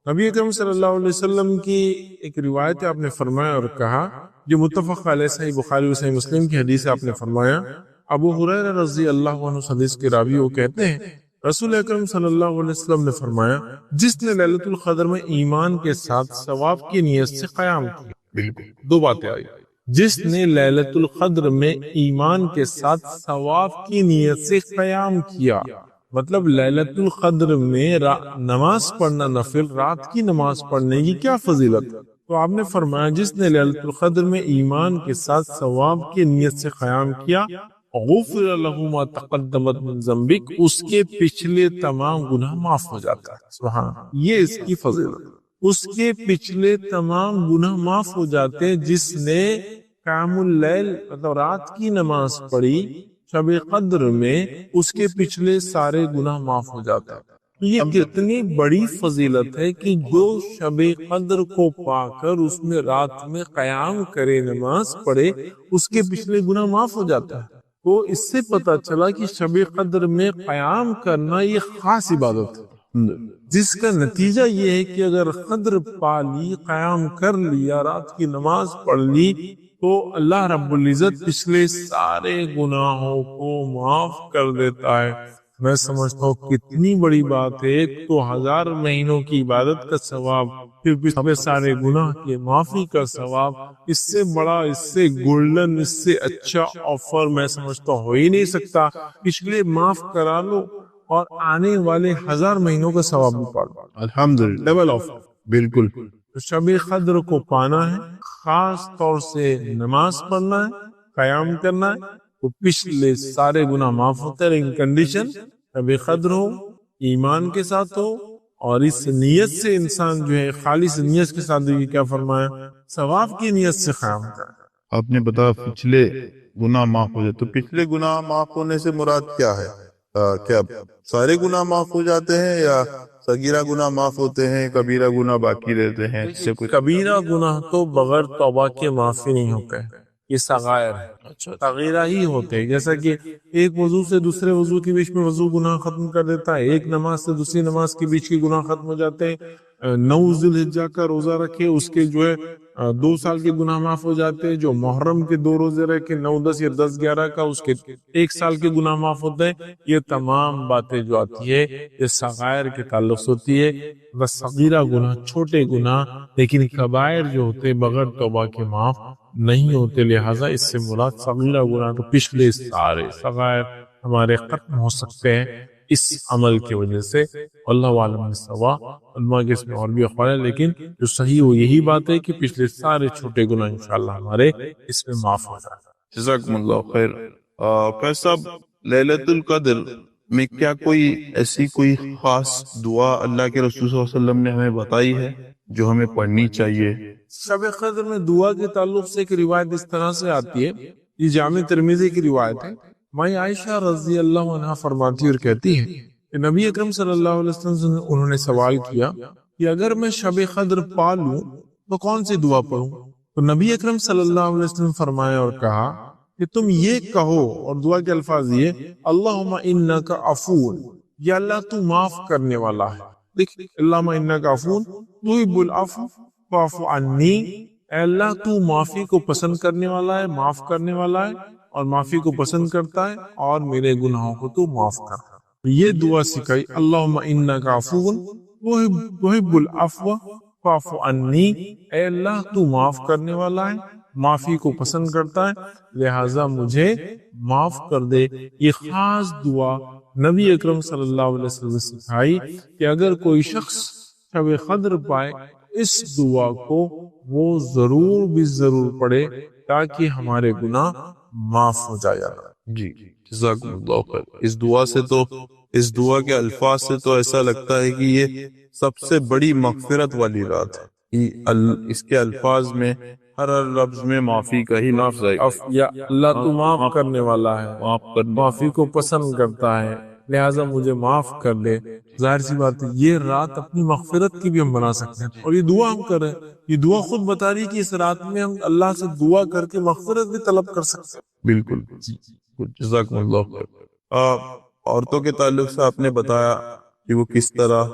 نبی اکرم صلی اللہ علیہ وسلم کی ایک روایت آپ نے فرمایا اور کہا، جو متفق علیہ، صحیح بخاری و صحیح مسلم کی حدیث آپ نے فرمایا، ابو ہریرہ رضی اللہ عنہ حدیث کے راوی وہ کہتے ہیں، رسول اکرم صلی اللہ علیہ وسلم نے فرمایا، جس نے لیلۃ القدر میں ایمان کے ساتھ ثواب کی نیت سے قیام کیا، بالکل دو باتیں آئی، جس نے لیلۃ القدر میں ایمان کے ساتھ ثواب کی نیت سے قیام کیا، مطلب لیلۃ القدر میں نماز پڑھنا، نفل رات کی نماز پڑھنے کی کیا فضیلت ہے؟ تو آپ نے فرمایا جس نے لیلۃ القدر میں ایمان کے ساتھ ثواب کی نیت سے قیام کیا، غفر له ما تقدمت من ذنبک، اس کے پچھلے تمام گناہ معاف ہو جاتا ہے۔ سبحان اللہ، یہ اس کی فضیلت، اس کے پچھلے تمام گناہ معاف ہو جاتے ہیں۔ جس نے قیام اللیل مطلب رات کی نماز پڑھی شب قدر میں، اس کے پچھلے سارے گناہ معاف ہو جاتا ہے۔ یہ کتنی بڑی فضیلت ہے کہ جو شب قدر کو پا کر اس میں رات میں قیام کرے، نماز پڑھے، اس کے پچھلے گناہ معاف ہو جاتا ہے۔ تو اس سے پتہ چلا کہ شب قدر میں قیام کرنا یہ خاص عبادت ہے، جس کا نتیجہ یہ ہے کہ اگر قدر پا لی، قیام کر لیا، رات کی نماز پڑھ لی، تو اللہ رب العزت پچھلے سارے گناہوں کو معاف کر دیتا ہے۔ میں سمجھتا ہوں کتنی بڑی بات ہے، ایک تو 1000 مہینوں کی عبادت کا ثواب، پھر پچھلے سارے گناہ کی معافی کا ثواب، اس سے بڑا، اس سے گولڈن، اس سے اچھا آفر میں سمجھتا ہو ہی نہیں سکتا۔ پچھلے معاف کرا لو اور آنے والے 1000 مہینوں کا ثواب بھی پا لو، الحمدللہ، ڈبل آفر۔ بالکل تو شب قدر کو پانا ہے، خاص طور سے نماز پڑھنا ہے، قیام کرنا ہے، تو پچھلے سارے گناہ معاف ہوتے ہیں، لیکن کنڈیشن شب قدر ہو، ایمان کے ساتھ ہو، اور اس نیت سے انسان جو ہے خالص نیت کے ساتھ، یہ کیا فرمایا، ثواب کی نیت سے قیام کرے۔ آپ نے بتایا پچھلے گناہ معاف ہو جاتے، تو پچھلے گناہ معاف ہونے سے مراد کیا ہے؟ کیا سارے گناہ معاف ہو جاتے ہیں یا صغیرہ گناہ معاف ہوتے ہیں، کبیرہ گناہ باقی رہتے ہیں؟ اس سے کچھ کبیرہ گناہ تو بغیر توبہ کے معافی نہیں ہوتے، یہ صغائر ہے، صغیرہ ہی ہوتے ہیں، جیسا کہ ایک وضو سے دوسرے وضو کے بیچ میں وضو گناہ ختم کر دیتا ہے، ایک نماز سے دوسری نماز کے بیچ کی گناہ ختم ہو جاتے ہیں، 9 ذی الحجہ کا روزہ رکھے اس کے جو ہے 2 سال کے گناہ معاف ہو جاتے ہیں، جو محرم کے 2 روزے رکھے 9 10 یا 10 11 کا اس کے 1 سال کے گناہ معاف ہوتے ہیں۔ یہ تمام باتیں جو آتی ہے یہ صغائر کے تعلق سے ہوتی ہے، بس صغیرہ گناہ چھوٹے گناہ، لیکن کبائر جو ہوتے بغیر توبہ کے معاف نہیں ہوتے، لہٰذا اس سے مراد صغیرہ گناہ تو پچھلے سارے صغائر ہمارے ختم ہو سکتے ہیں اس عمل کی وجہ سے۔ اللہ عالم بالصواب، علماء کے اس میں اور بھی اقوال ہے، لیکن جو صحیح وہ یہی بات ہے کہ پچھلے سارے چھوٹے گناہ انشاءاللہ ہمارے اس میں معاف ہو جائیں۔ جزاکم اللہ خیر۔ فیض صاحب، لیلۃ القدر میں کیا کوئی ایسی کوئی خاص دعا اللہ کے رسول صلی اللہ علیہ وسلم نے ہمیں بتائی ہے جو ہمیں پڑھنی چاہیے؟ شب قدر میں دعا کے تعلق سے ایک روایت اس طرح سے آتی ہے، یہ جامع ترمذی کی روایت ہے، مائی عائشہ رضی اللہ عنہا فرماتی اور کہتی ہے کہ نبی اکرم صلی اللہ علیہ وسلم سے انہوں نے سوال کیا کہ اگر میں شب قدر پا لوں تو کون سی دعا پڑھوں؟ تو نبی اکرم صلی اللہ علیہ وسلم فرمایا اور کہا کہ تم یہ کہو، اور دعا کے الفاظ یہ، اللہم انک عفو، یا اللہ تو معاف کرنے والا ہے. دیکھ، اللہم انک عفو تحب العفو فاعف عنی، اے اللہ تو معافی کو پسند کرنے والا ہے، معاف کرنے والا ہے، اور معافی کو پسند کرتا ہے، اور میرے گناہوں کو تو معاف کر. یہ دعا سکھائی، اللہم انک عفو تحب العفو فاعف عنی، اے اللہ تو معاف کرنے والا ہے، معافی کو پسند کرتا ہے، لہٰذا مجھے معاف کر دے. یہ خاص دعا نبی اکرم صلی اللہ علیہ وسلم نے سکھائی کہ اگر کوئی شخص شب قدر پائے اس دعا کو وہ ضرور بھی ضرور پڑھے تاکہ ہمارے گناہ معاف ہو جائے. جی جزاکم اللہ خیر. اس دعا کے الفاظ سے تو ایسا لگتا ہے کہ یہ سب سے بڑی مغفرت والی رات ہے. اس کے الفاظ میں ہر لفظ میں معافی کا ہی لفظ ہے. یا اللہ تو معاف کرنے والا ہے، معافی کو پسند کرتا ہے، لہٰذا مجھے معاف کر دے. ظاہر سی بات ہے یہ رات اپنی مغفرت کی بھی ہم بنا سکتے ہیں، اور یہ دعا ہم کر رہے ہیں. یہ دعا خود بتا رہی ہے کہ اس رات میں ہم اللہ سے دعا کر کے مغفرت بھی طلب کر سکتے ہیں. بالکل. جزاکم اللہ خیر. عورتوں کے تعلق سے آپ نے بتایا کہ وہ کس طرح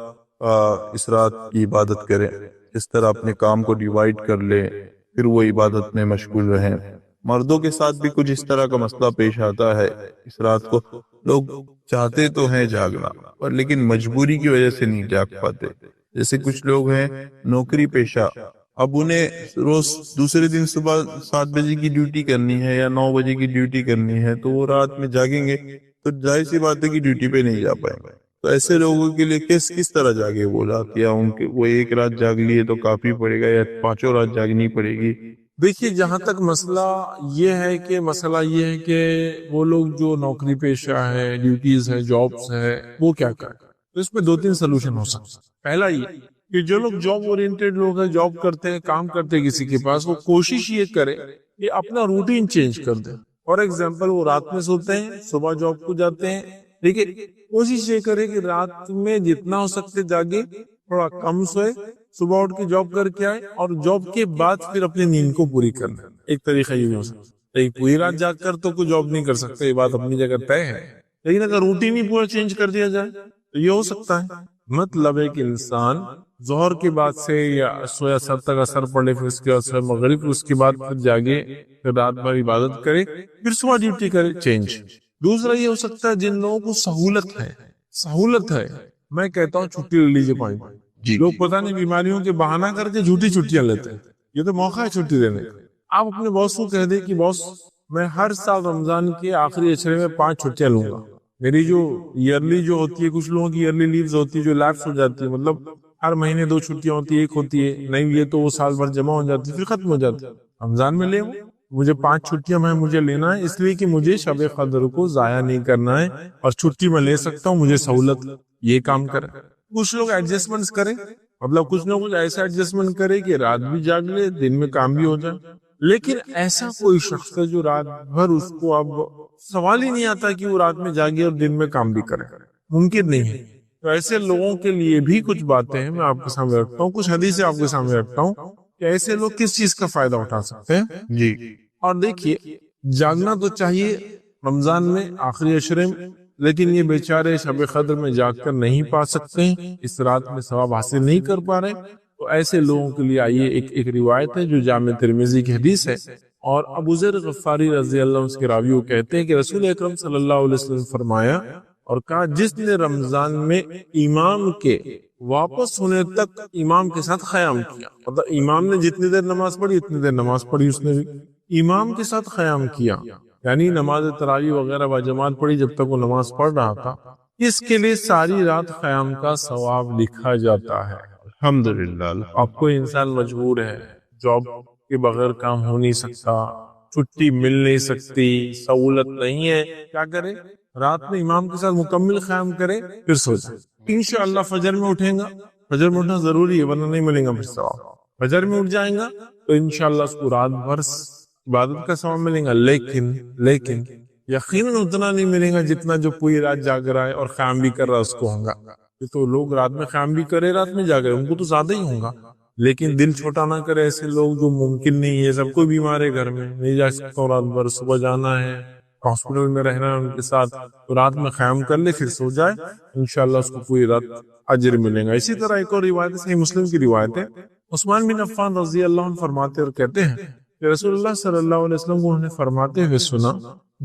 اس رات کی عبادت کریں، کس طرح اپنے کام کو ڈیوائیڈ کر لیں، پھر وہ عبادت میں مشغول رہیں. مردوں کے ساتھ بھی کچھ اس طرح کا مسئلہ پیش آتا ہے. اس رات کو لوگ چاہتے تو ہیں جاگنا، پر لیکن مجبوری کی وجہ سے نہیں جاگ پاتے. جیسے کچھ لوگ ہیں نوکری پیشہ، اب انہیں روز دوسرے دن صبح 7 بجے کی ڈیوٹی کرنی ہے یا 9 بجے کی ڈیوٹی کرنی ہے، تو وہ رات میں جاگیں گے تو ظاہر سی بات ہے کہ ڈیوٹی پہ نہیں جا پائیں گے. تو ایسے لوگوں کے لیے کس طرح جاگے وہ رات، یا وہ ایک رات جاگ لیے تو کافی پڑے گا یا 5 رات جاگنی پڑے گی؟ دیکھیے، جہاں تک مسئلہ یہ ہے کہ وہ لوگ جو نوکری پیشہ ہے، ڈیوٹیز ہے، جابس ہے، وہ کیا کریں. تو اس میں 2-3 سلوشن ہو سکتا. پہلا یہ کہ جو لوگ جاب اورینٹڈ لوگ ہیں، جاب کرتے ہیں، کام کرتے ہیں کسی کے پاس، وہ کوشش یہ کرے کہ اپنا روٹین چینج کر دے. فار ایگزامپل وہ رات میں سوتے ہیں، صبح جاب کو جاتے ہیں، ٹھیک ہے. کوشش یہ کرے کہ رات میں جتنا ہو سکتے جاگے، تھوڑا کم سوئے، صبح اٹھ کے جاب کر کے آئے، اور جاب کے بعد پھر اپنی نیند کو پوری کرنا. ایک طریقہ یہ بھی ہو سکتا ہے. لیکن پوری رات جاگ کر تو کوئی جاب نہیں کر سکتے، یہ بات اپنی جگہ طے ہے. لیکن اگر روٹین ہی پورا چینج کر دیا جائے تو یہ ہو سکتا ہے. مطلب ہے کہ انسان ظہر کے بعد سے یا سویا سب تک اثر پڑے، پھر اس کے بعد سویا مغرب، پھر اس کے بعد پھر جاگے، پھر رات بھر عبادت کرے، پھر صبح ڈیوٹی کرے، چینج. دوسرا یہ ہو سکتا ہے جن لوگوں کو سہولت ہے، میں کہتا ہوں چھٹی لے لیجیے 5 دن. لوگ پتہ نہیں بیماریوں کے بہانہ کر کے جھوٹی چھٹیاں لیتے ہیں. یہ تو موقع ہے چھٹی لینے کا. آپ اپنے باس کو کہہ دیں کہ باس میں ہر سال رمضان کے آخری اشرے میں 5 چھٹیاں لوں گا. میری جو ایئرلی جو ہوتی ہے، کچھ لوگوں کی ایئرلی لیوز ہوتی ہے جو لیپس ہو جاتی ہے، مطلب ہر مہینے 2 چھٹیاں ہوتی ہے، ایک ہوتی ہے نہیں، یہ تو وہ سال بھر جمع ہو جاتی ہے پھر ختم ہو جاتی ہے. رمضان میں لے مجھے 5 چھٹیاں مجھے لینا ہے، اس لیے کہ مجھے شب قدر کو ضائع نہیں کرنا ہے، اور چھٹی میں لے سکتا ہوں، مجھے سہولت. یہ کام کرے. کچھ لوگ ایڈجسٹمنٹس کریں، مطلب کچھ لوگ ایسا ایڈجسٹمنٹ کرے کہ رات بھی جاگ لے، دن میں کام بھی ہو جائے. لیکن ایسا کوئی شخص ہے جو رات بھر، اس کو اب سوال ہی نہیں آتا کہ وہ رات میں جاگے اور دن میں کام بھی کرے، ممکن نہیں ہے. تو ایسے لوگوں کے لیے بھی کچھ باتیں ہیں میں آپ کے سامنے رکھتا ہوں، کچھ حدیثیں آپ کے سامنے رکھتا ہوں کہ ایسے لوگ کس چیز کا فائدہ اٹھا سکتے ہیں. جی. اور دیکھیے، جاگنا تو چاہیے رمضان میں آخری عشرے میں، لیکن یہ بیچارے شب قدر میں جاگ کر نہیں پا سکتے ہیں، اس رات میں ثواب حاصل نہیں کر پا رہے. تو ایسے لوگوں کے لیے آئیے ایک روایت ہے جو جامع ترمذی کی حدیث ہے، اور ابو ذر غفاری رضی اللہ عنہ اس کے راوی کہتے ہیں کہ رسول اکرم صلی اللہ علیہ وسلم فرمایا اور کہا، جس نے رمضان میں امام کے واپس ہونے تک امام کے ساتھ قیام کیا، مطلب امام نے جتنی دیر نماز پڑھی اتنی دیر نماز پڑھی، اس نے بھی امام کے ساتھ قیام کیا، یعنی نماز تراویح وغیرہ با جماعت پڑھی جب تک وہ نماز پڑھ رہا تھا، اس کے لیے ساری رات قیام کا ثواب لکھا جاتا ہے. الحمدللہ. اب کوئی انسان مجبور ہے، جاب کے بغیر کام ہو نہیں سکتا، چھٹی مل نہیں سکتی، سہولت نہیں ہے، کیا کرے؟ رات میں امام کے ساتھ مکمل قیام کرے، پھر سو جائے. انشاءاللہ فجر میں اٹھیں گا، فجر میں اٹھنا ضروری ہے ورنہ نہیں ملیں گا پھر ثواب. فجر میں اٹھ جائیں گا تو انشاءاللہ اس کو رات بھر عبادت کا ثواب ملے گا، لیکن یقیناً اتنا نہیں ملے گا جتنا جو پوری رات جاگ رہا ہے اور قیام بھی کر رہا ہے اس کو ہوگا. یہ تو لوگ رات میں قیام بھی کرے، رات میں جاگ رہے، ان کو تو زیادہ ہی ہوگا. لیکن دل چھوٹا نہ کرے ایسے لوگ جو ممکن نہیں ہے، سب کوئی بیمار ہے گھر میں، نہیں جا سکتا رات بھر، صبح جانا ہے ہاسپٹل میں رہنا ہے ان کے ساتھ، تو رات میں قیام کر لے پھر سو جائے، انشاءاللہ اس کو پوری رات اجر ملے گا۔ اسی طرح ایک اور روایت ہے، صحیح مسلم کی روایت ہے، عثمان بن عفان رضی اللہ عنہ فرماتے اور کہتے ہیں کہ رسول اللہ صلی اللہ علیہ وسلم کو انہوں نے فرماتے ہوئے سنا،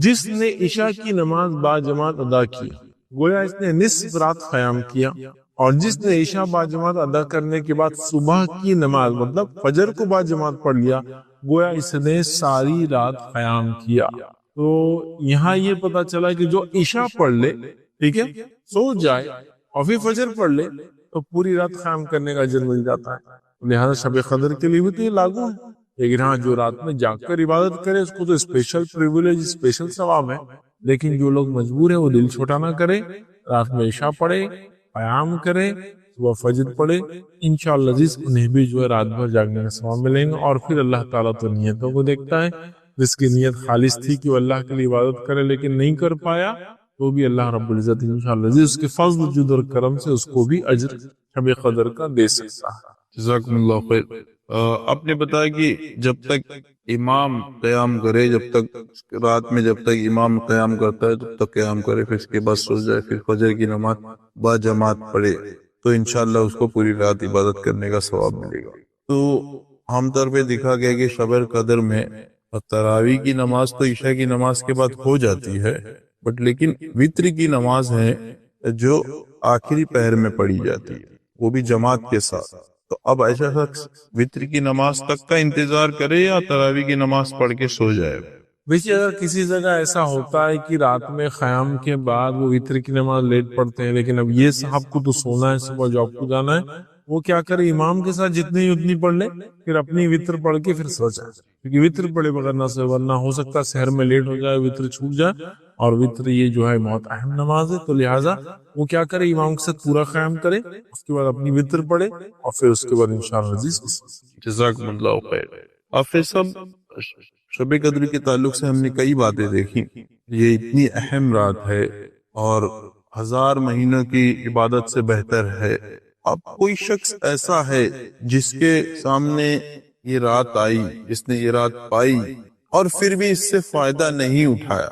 جس نے عشاء کی نماز با جماعت ادا کی گویا اس نے نصف رات قیام کیا، اور جس نے عشاء با جماعت ادا کرنے کے بعد صبح کی نماز مطلب فجر کو با جماعت پڑھ لیا گویا اس نے ساری رات قیام کیا۔ تو یہاں یہ پتا چلا کہ جو عشاء پڑھ لے، ٹھیک ہے، سو جائے اور پھر فجر پڑھ لے تو پوری رات قیام کرنے کا اجر مل جاتا ہے۔ لہذا شب قدر کے لیے بھی تو یہ لاگو ہے، لیکن ہاں جو رات میں جاگ کر عبادت کرے اس کو تو اسپیشل پریویلیج، اسپیشل ثواب ہے، لیکن جو لوگ مجبور ہیں وہ دل چھوٹا نہ کرے، رات میں عشاء پڑھے، قیام کرے، صبح فجر پڑھے، انشاءاللہ عزیز انہیں بھی جو ہے رات بھر جاگنے کا ثواب ملیں گا۔ اور پھر اللہ تعالیٰ تو نیتوں کو دیکھتا ہے، جس کی نیت خالص تھی کہ وہ اللہ کے لیے عبادت کرے لیکن نہیں کر پایا، تو بھی اللہ رب العزت انشاءاللہ عزیز اس کے فضل، جود اور کرم سے اس کو بھی اجر شب قدر کا دے سکتا ہے۔ جزاکم اللہ خیر۔ آپ نے بتایا کہ جب تک امام قیام کرے، جب تک رات میں جب تک امام قیام کرتا ہے تب تک قیام کرے، پھر اس کے بعد سو جائے، پھر فجر کی نماز با جماعت پڑھے تو انشاءاللہ اس کو پوری رات عبادت کرنے کا ثواب ملے گا۔ تو عام طور پہ دیکھا گیا کہ شب قدر میں تراویح کی نماز تو عشاء کی نماز کے بعد ہو جاتی ہے، بٹ لیکن وتر کی نماز ہے جو آخری پہر میں پڑھی جاتی ہے، وہ بھی جماعت کے ساتھ۔ تو اب ایسا شخص وتر کی نماز تک کا انتظار کرے یا تراویح کی نماز پڑھ کے سو جائے؟ ویسے اگر کسی جگہ ایسا ہوتا ہے کہ رات میں قیام کے بعد وہ وتر کی نماز لیٹ پڑھتے ہیں، لیکن اب یہ صاحب کو تو سونا ہے، صبح جاب کو جانا ہے، وہ کیا کرے، امام کے ساتھ جتنی اتنی پڑھ لے، پھر اپنی وتر پڑھ کے پھر سو جائے، کیونکہ وتر پڑھے بغیر نہ سوے، ورنہ ہو سکتا ہے سحر میں لیٹ ہو جائے، وتر چھوٹ جائے، اور وتر یہ جو ہے بہت اہم نماز ہے، تو لہٰذا وہ کیا کرے، امام کے ساتھ پورا قیام کرے، اس کے بعد اپنی وتر پڑھے، اور پھر اس کے بعد انشاءاللہ عزیز۔ جزاکم اللہ خیر۔ آپ سب شب قدر کے تعلق سے ہم نے کئی باتیں دیکھی، یہ اتنی اہم رات ہے اور 1000 مہینوں کی عبادت سے بہتر ہے۔ اب کوئی شخص ایسا ہے جس کے سامنے یہ رات آئی، جس نے یہ رات پائی اور پھر بھی اس سے فائدہ نہیں اٹھایا،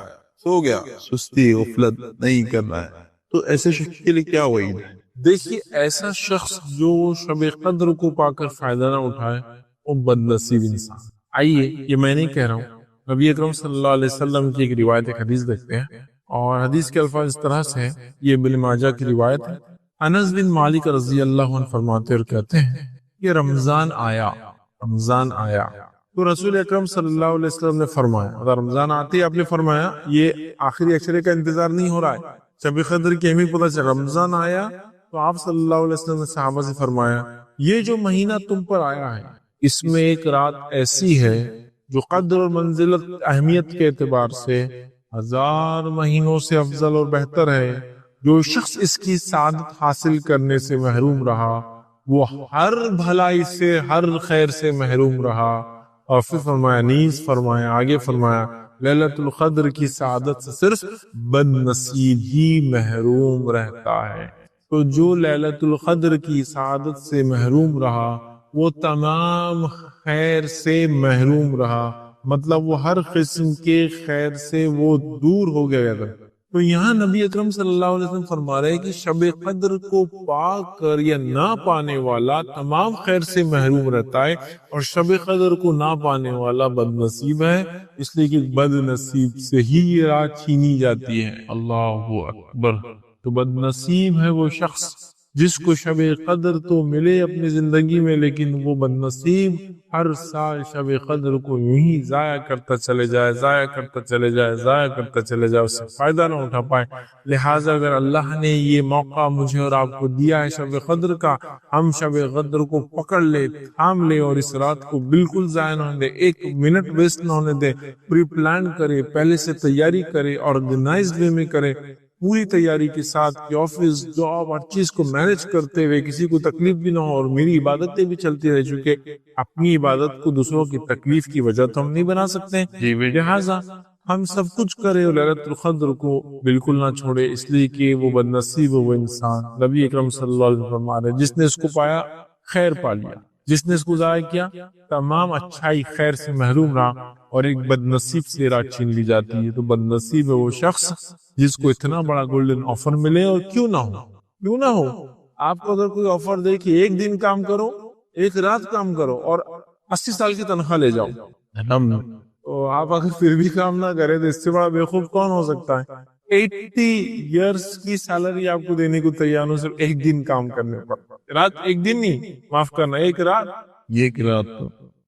سو گیا، سستی غفلت نہیں کرنا ہے، تو ایسے شخص کے لیے کیا وعید ہے؟ دیکھیے ایسا شخص جو شب قدر کو پا کر فائدہ نہ اٹھائے وہ بد نصیب انسان۔ آئیے، یہ میں نہیں کہہ رہا ہوں، نبی اکرم صلی اللہ علیہ وسلم کی ایک روایت، ایک حدیث دیکھتے ہیں، اور حدیث کے الفاظ اس طرح سے ہیں، یہ ابن ماجہ کی روایت ہے۔ انس بن مالک رضی اللہ عنہ فرماتے اور کہتے ہیں کہ رمضان آیا تو رسول اکرم صلی اللہ علیہ وسلم نے فرمایا، اگر رمضان آتے ہی آپ نے فرمایا، یہ آخری عشرے کا انتظار نہیں ہو رہا ہے، شب قدر کی اہمیت پتہ چلا، رمضان آیا تو آپ صلی اللہ علیہ وسلم نے صحابہ سے فرمایا، یہ جو مہینہ تم پر آیا ہے اس میں ایک رات ایسی ہے جو قدر اور منزلت اہمیت کے اعتبار سے 1000 مہینوں سے افضل اور بہتر ہے۔ جو شخص اس کی سعادت حاصل کرنے سے محروم رہا وہ ہر بھلائی سے، ہر خیر سے محروم رہا۔ اور پھر فرمایا، نیز فرمایا، آگے فرمایا، لیلۃ القدر کی سعادت سے صرف بد نصیب ہی محروم رہتا ہے۔ تو جو لیلۃ القدر کی سعادت سے محروم رہا وہ تمام خیر سے محروم رہا، مطلب وہ ہر قسم کے خیر سے وہ دور ہو گیا تھا۔ تو یہاں نبی اکرم صلی اللہ علیہ وسلم فرما رہے ہیں کہ شب قدر کو پا کر یا نہ پانے والا تمام خیر سے محروم رہتا ہے، اور شب قدر کو نہ پانے والا بد نصیب ہے، اس لیے کہ بد نصیب سے ہی یہ رات چھینی جاتی ہے۔ اللہ اکبر۔ تو بد نصیب ہے وہ شخص جس کو شب قدر تو ملے اپنی زندگی میں، لیکن وہ بد نصیب ہر سال شب قدر کو یوں ہی ضائع کرتا چلے جائے، اس سے فائدہ نہ اٹھا پائے۔ لہٰذا اگر اللہ نے یہ موقع مجھے اور آپ کو دیا ہے شب قدر کا، ہم شب قدر کو پکڑ لے، تھام لے، اور اس رات کو بالکل ضائع نہ ہونے دے، ایک منٹ ویسٹ نہ ہونے دے، پری پلان کرے، پہلے سے تیاری کرے، آرگنائزڈ وے میں کرے، پوری تیاری کے ساتھ کہ آفس، جاب، ہر چیز کو مینج کرتے ہوئے کسی کو تکلیف بھی نہ ہو، اور میری عبادتیں بھی چلتی رہے، چونکہ اپنی عبادت کو دوسروں کی تکلیف کی وجہ تو ہم نہیں بنا سکتے، لہٰذا ہم سب کچھ کرے اور لیلۃ القدر کو بالکل نہ چھوڑے، اس لیے کہ وہ بد نصیب وہ انسان، نبی اکرم صلی اللہ علیہ وسلم فرما رہے جس نے اس کو پایا خیر پا لیا، جس نے اس کو ضائع کیا تمام اچھائی خیر سے محروم رہا اور ایک بد نصیب سے رات چھین لی جاتی ہے. تو بد نصیب ہے وہ شخص جس کو اتنا بڑا گولڈن آفر ملے اور کیوں نہ ہو. آپ کو اگر کوئی آفر دے کہ ایک دن کام کرو، ایک رات کام کرو اور 80 سال کی تنخواہ لے جاؤ، تو آپ اگر پھر بھی کام نہ کرے تو اس سے بڑا بیوقوف کون ہو سکتا ہے؟ 80 ایئرس کی سیلری آپ کو دینے کو تیار ہو صرف ایک دن کام کرنے پر. رات ایک دن نہیں، معاف کرنا، ایک رات.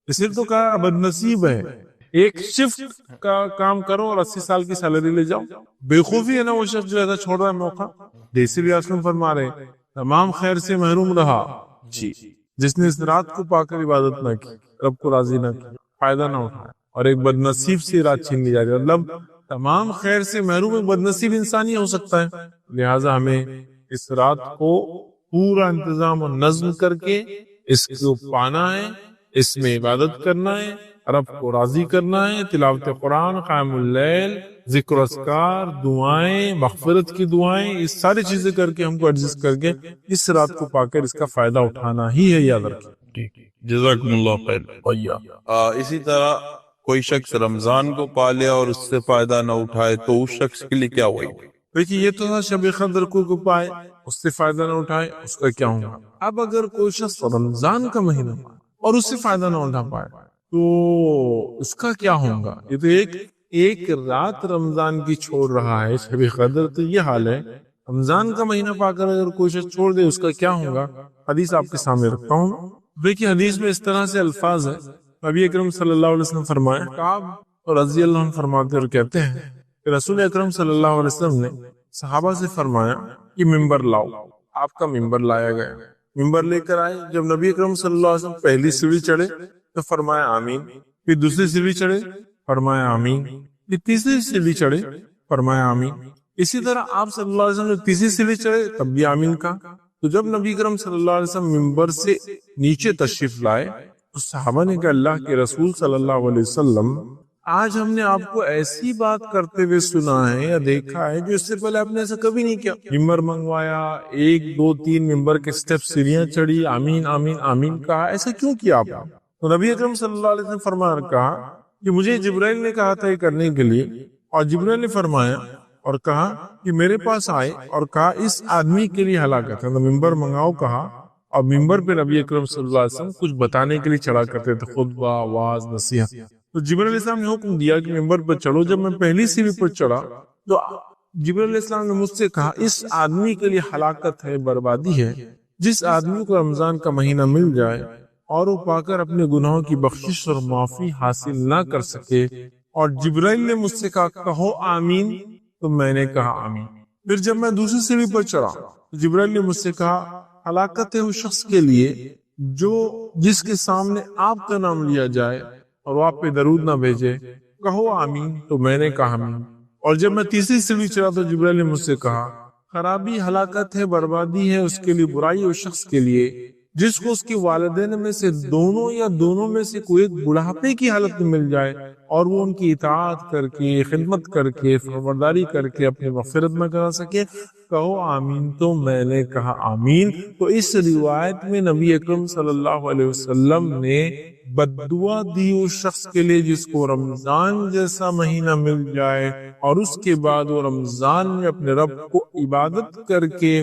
تو صرف تو کہا بد نصیب ہے، ایک شفٹ کا کام کرو اور 80 سال کی سیلری لے جاؤ. بیوقوفی ہے نا وہ شخص جو ایسا چھوڑ رہا ہے موقع. دیسی بھی اسلم فرما رہے تمام خیر سے محروم رہا جس نے اس رات کو پا کر عبادت نہ کی، رب کو راضی نہ کی، فائدہ نہ اٹھایا، اور ایک بد نصیب سے رات چھین لی جا رہی. مطلب تمام خیر سے محروم ایک بد نصیب انسان ہی ہو سکتا ہے. لہٰذا ہمیں اس رات کو پورا انتظام اور نظم کر کے اس کو پانا ہے، اس میں عبادت کرنا ہے، رب کو راضی کرنا ہے، تلاوت قرآن، قیام اللیل، ذکر اذکار، دعائیں، مغفرت کی دعائیں، اس ساری چیزیں کر کے ہم کو ایڈجسٹ کر کے اس رات کو پا کر اس کا فائدہ اٹھانا ہی ہے. یاد رکھیں. جزاکم اللہ خیر. اسی طرح کوئی شخص رمضان کو پالے اور اس سے فائدہ نہ اٹھائے تو اس شخص کے لیے کیا ہوئی؟ دیکھیے یہ تو شب قدر کو پائے، اس سے فائدہ نہ اٹھائے، اس کا کیا ہوگا؟ اب اگر کوئی شخص رمضان کا مہینہ پائے اور اس سے فائدہ نہ اٹھا پائے تو اس کا کیا ہوگا؟ یہ تو ایک رات رمضان کی چھوڑ رہا ہے شب قدر. تو یہ حال ہے، رمضان کا مہینہ پا کر اگر کوئی شخص چھوڑ دے اس کا کیا ہوگا؟ حدیث آپ کے سامنے رکھتا ہوں. دیکھیے حدیث میں اس طرح سے الفاظ ہے. نبی اکرم صلی اللہ علیہ وسلم فرمایا، کعب رضی اللہ عنہ فرماتے اور کہتے ہیں کہ رسول اکرم صلی اللہ علیہ وسلم نے صحابہ سے فرمایا کہ ممبر لاؤ. آپ کا ممبر لایا گیا، ممبر لے کر آئے. جب نبی اکرم صلی اللہ علیہ وسلم پہلی سیڑھی چڑھے تو فرمایا آمین، پھر دوسری سیڑھی چڑھے فرمایا آمین، پھر تیسری سیڑھی چڑھے فرمایا آمین. اسی طرح آپ صلی اللہ علیہ وسلم تیسری سیڑھی چڑھے تب بھی آمین کہا. تو جب نبی اکرم صلی اللہ علیہ وسلم ممبر سے نیچے تشریف لائے تو صحابہ نے کہا اللہ کے رسول صلی اللہ علیہ وسلم، آج ہم نے آپ کو ایسی بات کرتے ہوئے سنا ہے یا دیکھا ہے جو اس سے پہلے آپ نے ایسا کبھی نہیں کیا. ممبر منگوایا، 1 2 3 ممبر کے سٹیپ سیڑھیاں چڑھی، آمین آمین آمین کہا، ایسا کیوں کیا آپ نے؟ تو نبی اکرم صلی اللہ علیہ وسلم فرمایا کہا کہ مجھے جبرائیل نے کہا تھا یہ کرنے کے لیے، اور جبرائیل نے فرمایا اور کہا کہ میرے پاس آئے اور کہا اس آدمی کے لیے ہلاکت ہے. تو ممبر منگاؤ کہا، اور ممبر پہ نبی اکرم صلی اللہ علیہ وسلم کچھ بتانے کے لیے چڑھا کرتے تھے، خطبہ، واعظ، نصیحت. تو جبرائیل علیہ السلام نے حکم دیا کہ ممبر پر چڑھو. جب میں پہلی سیڑھی پر چڑھا تو جبرائیل علیہ السلام نے مجھ سے کہا اس آدمی کے لیے ہلاکت ہے، بربادی ہے جس آدمی کو رمضان کا مہینہ مل جائے اور وہ پا کر اپنے گناہوں کی بخشش اور معافی حاصل نہ کر سکے. اور جبرائیل نے مجھ سے کہا کہو آمین، تو میں نے کہا آمین. پھر جب میں دوسری سیڑھی پر چڑھا تو جبرائیل نے مجھ سے کہا ہلاکت ہے اس شخص کے لیے جس کے سامنے آپ کا نام لیا جائے اور وہ آپ پہ درود نہ بھیجے، کہو آمین، تو میں نے کہا آمین. اور جب میں تیسری سیڑھی چڑھا تو جبرائیل نے مجھ سے کہا خرابی، ہلاکت ہے، بربادی ہے اس کے لیے، برائی اس شخص کے لیے جس کو اس کے والدین میں سے دونوں یا دونوں میں سے کوئی ایک بڑھاپے کی حالت میں مل جائے اور وہ ان کی اطاعت کر کے، خدمت کر کے، فرمانبرداری کر کے اپنی مغفرت میں کرا سکے. کہو آمین، تو میں نے کہا آمین. تو اس روایت میں نبی اکرم صلی اللہ علیہ وسلم نے بد دعا دی اس شخص کے لیے جس کو رمضان جیسا مہینہ مل جائے اور اس کے بعد وہ رمضان میں اپنے رب کو عبادت کر کے،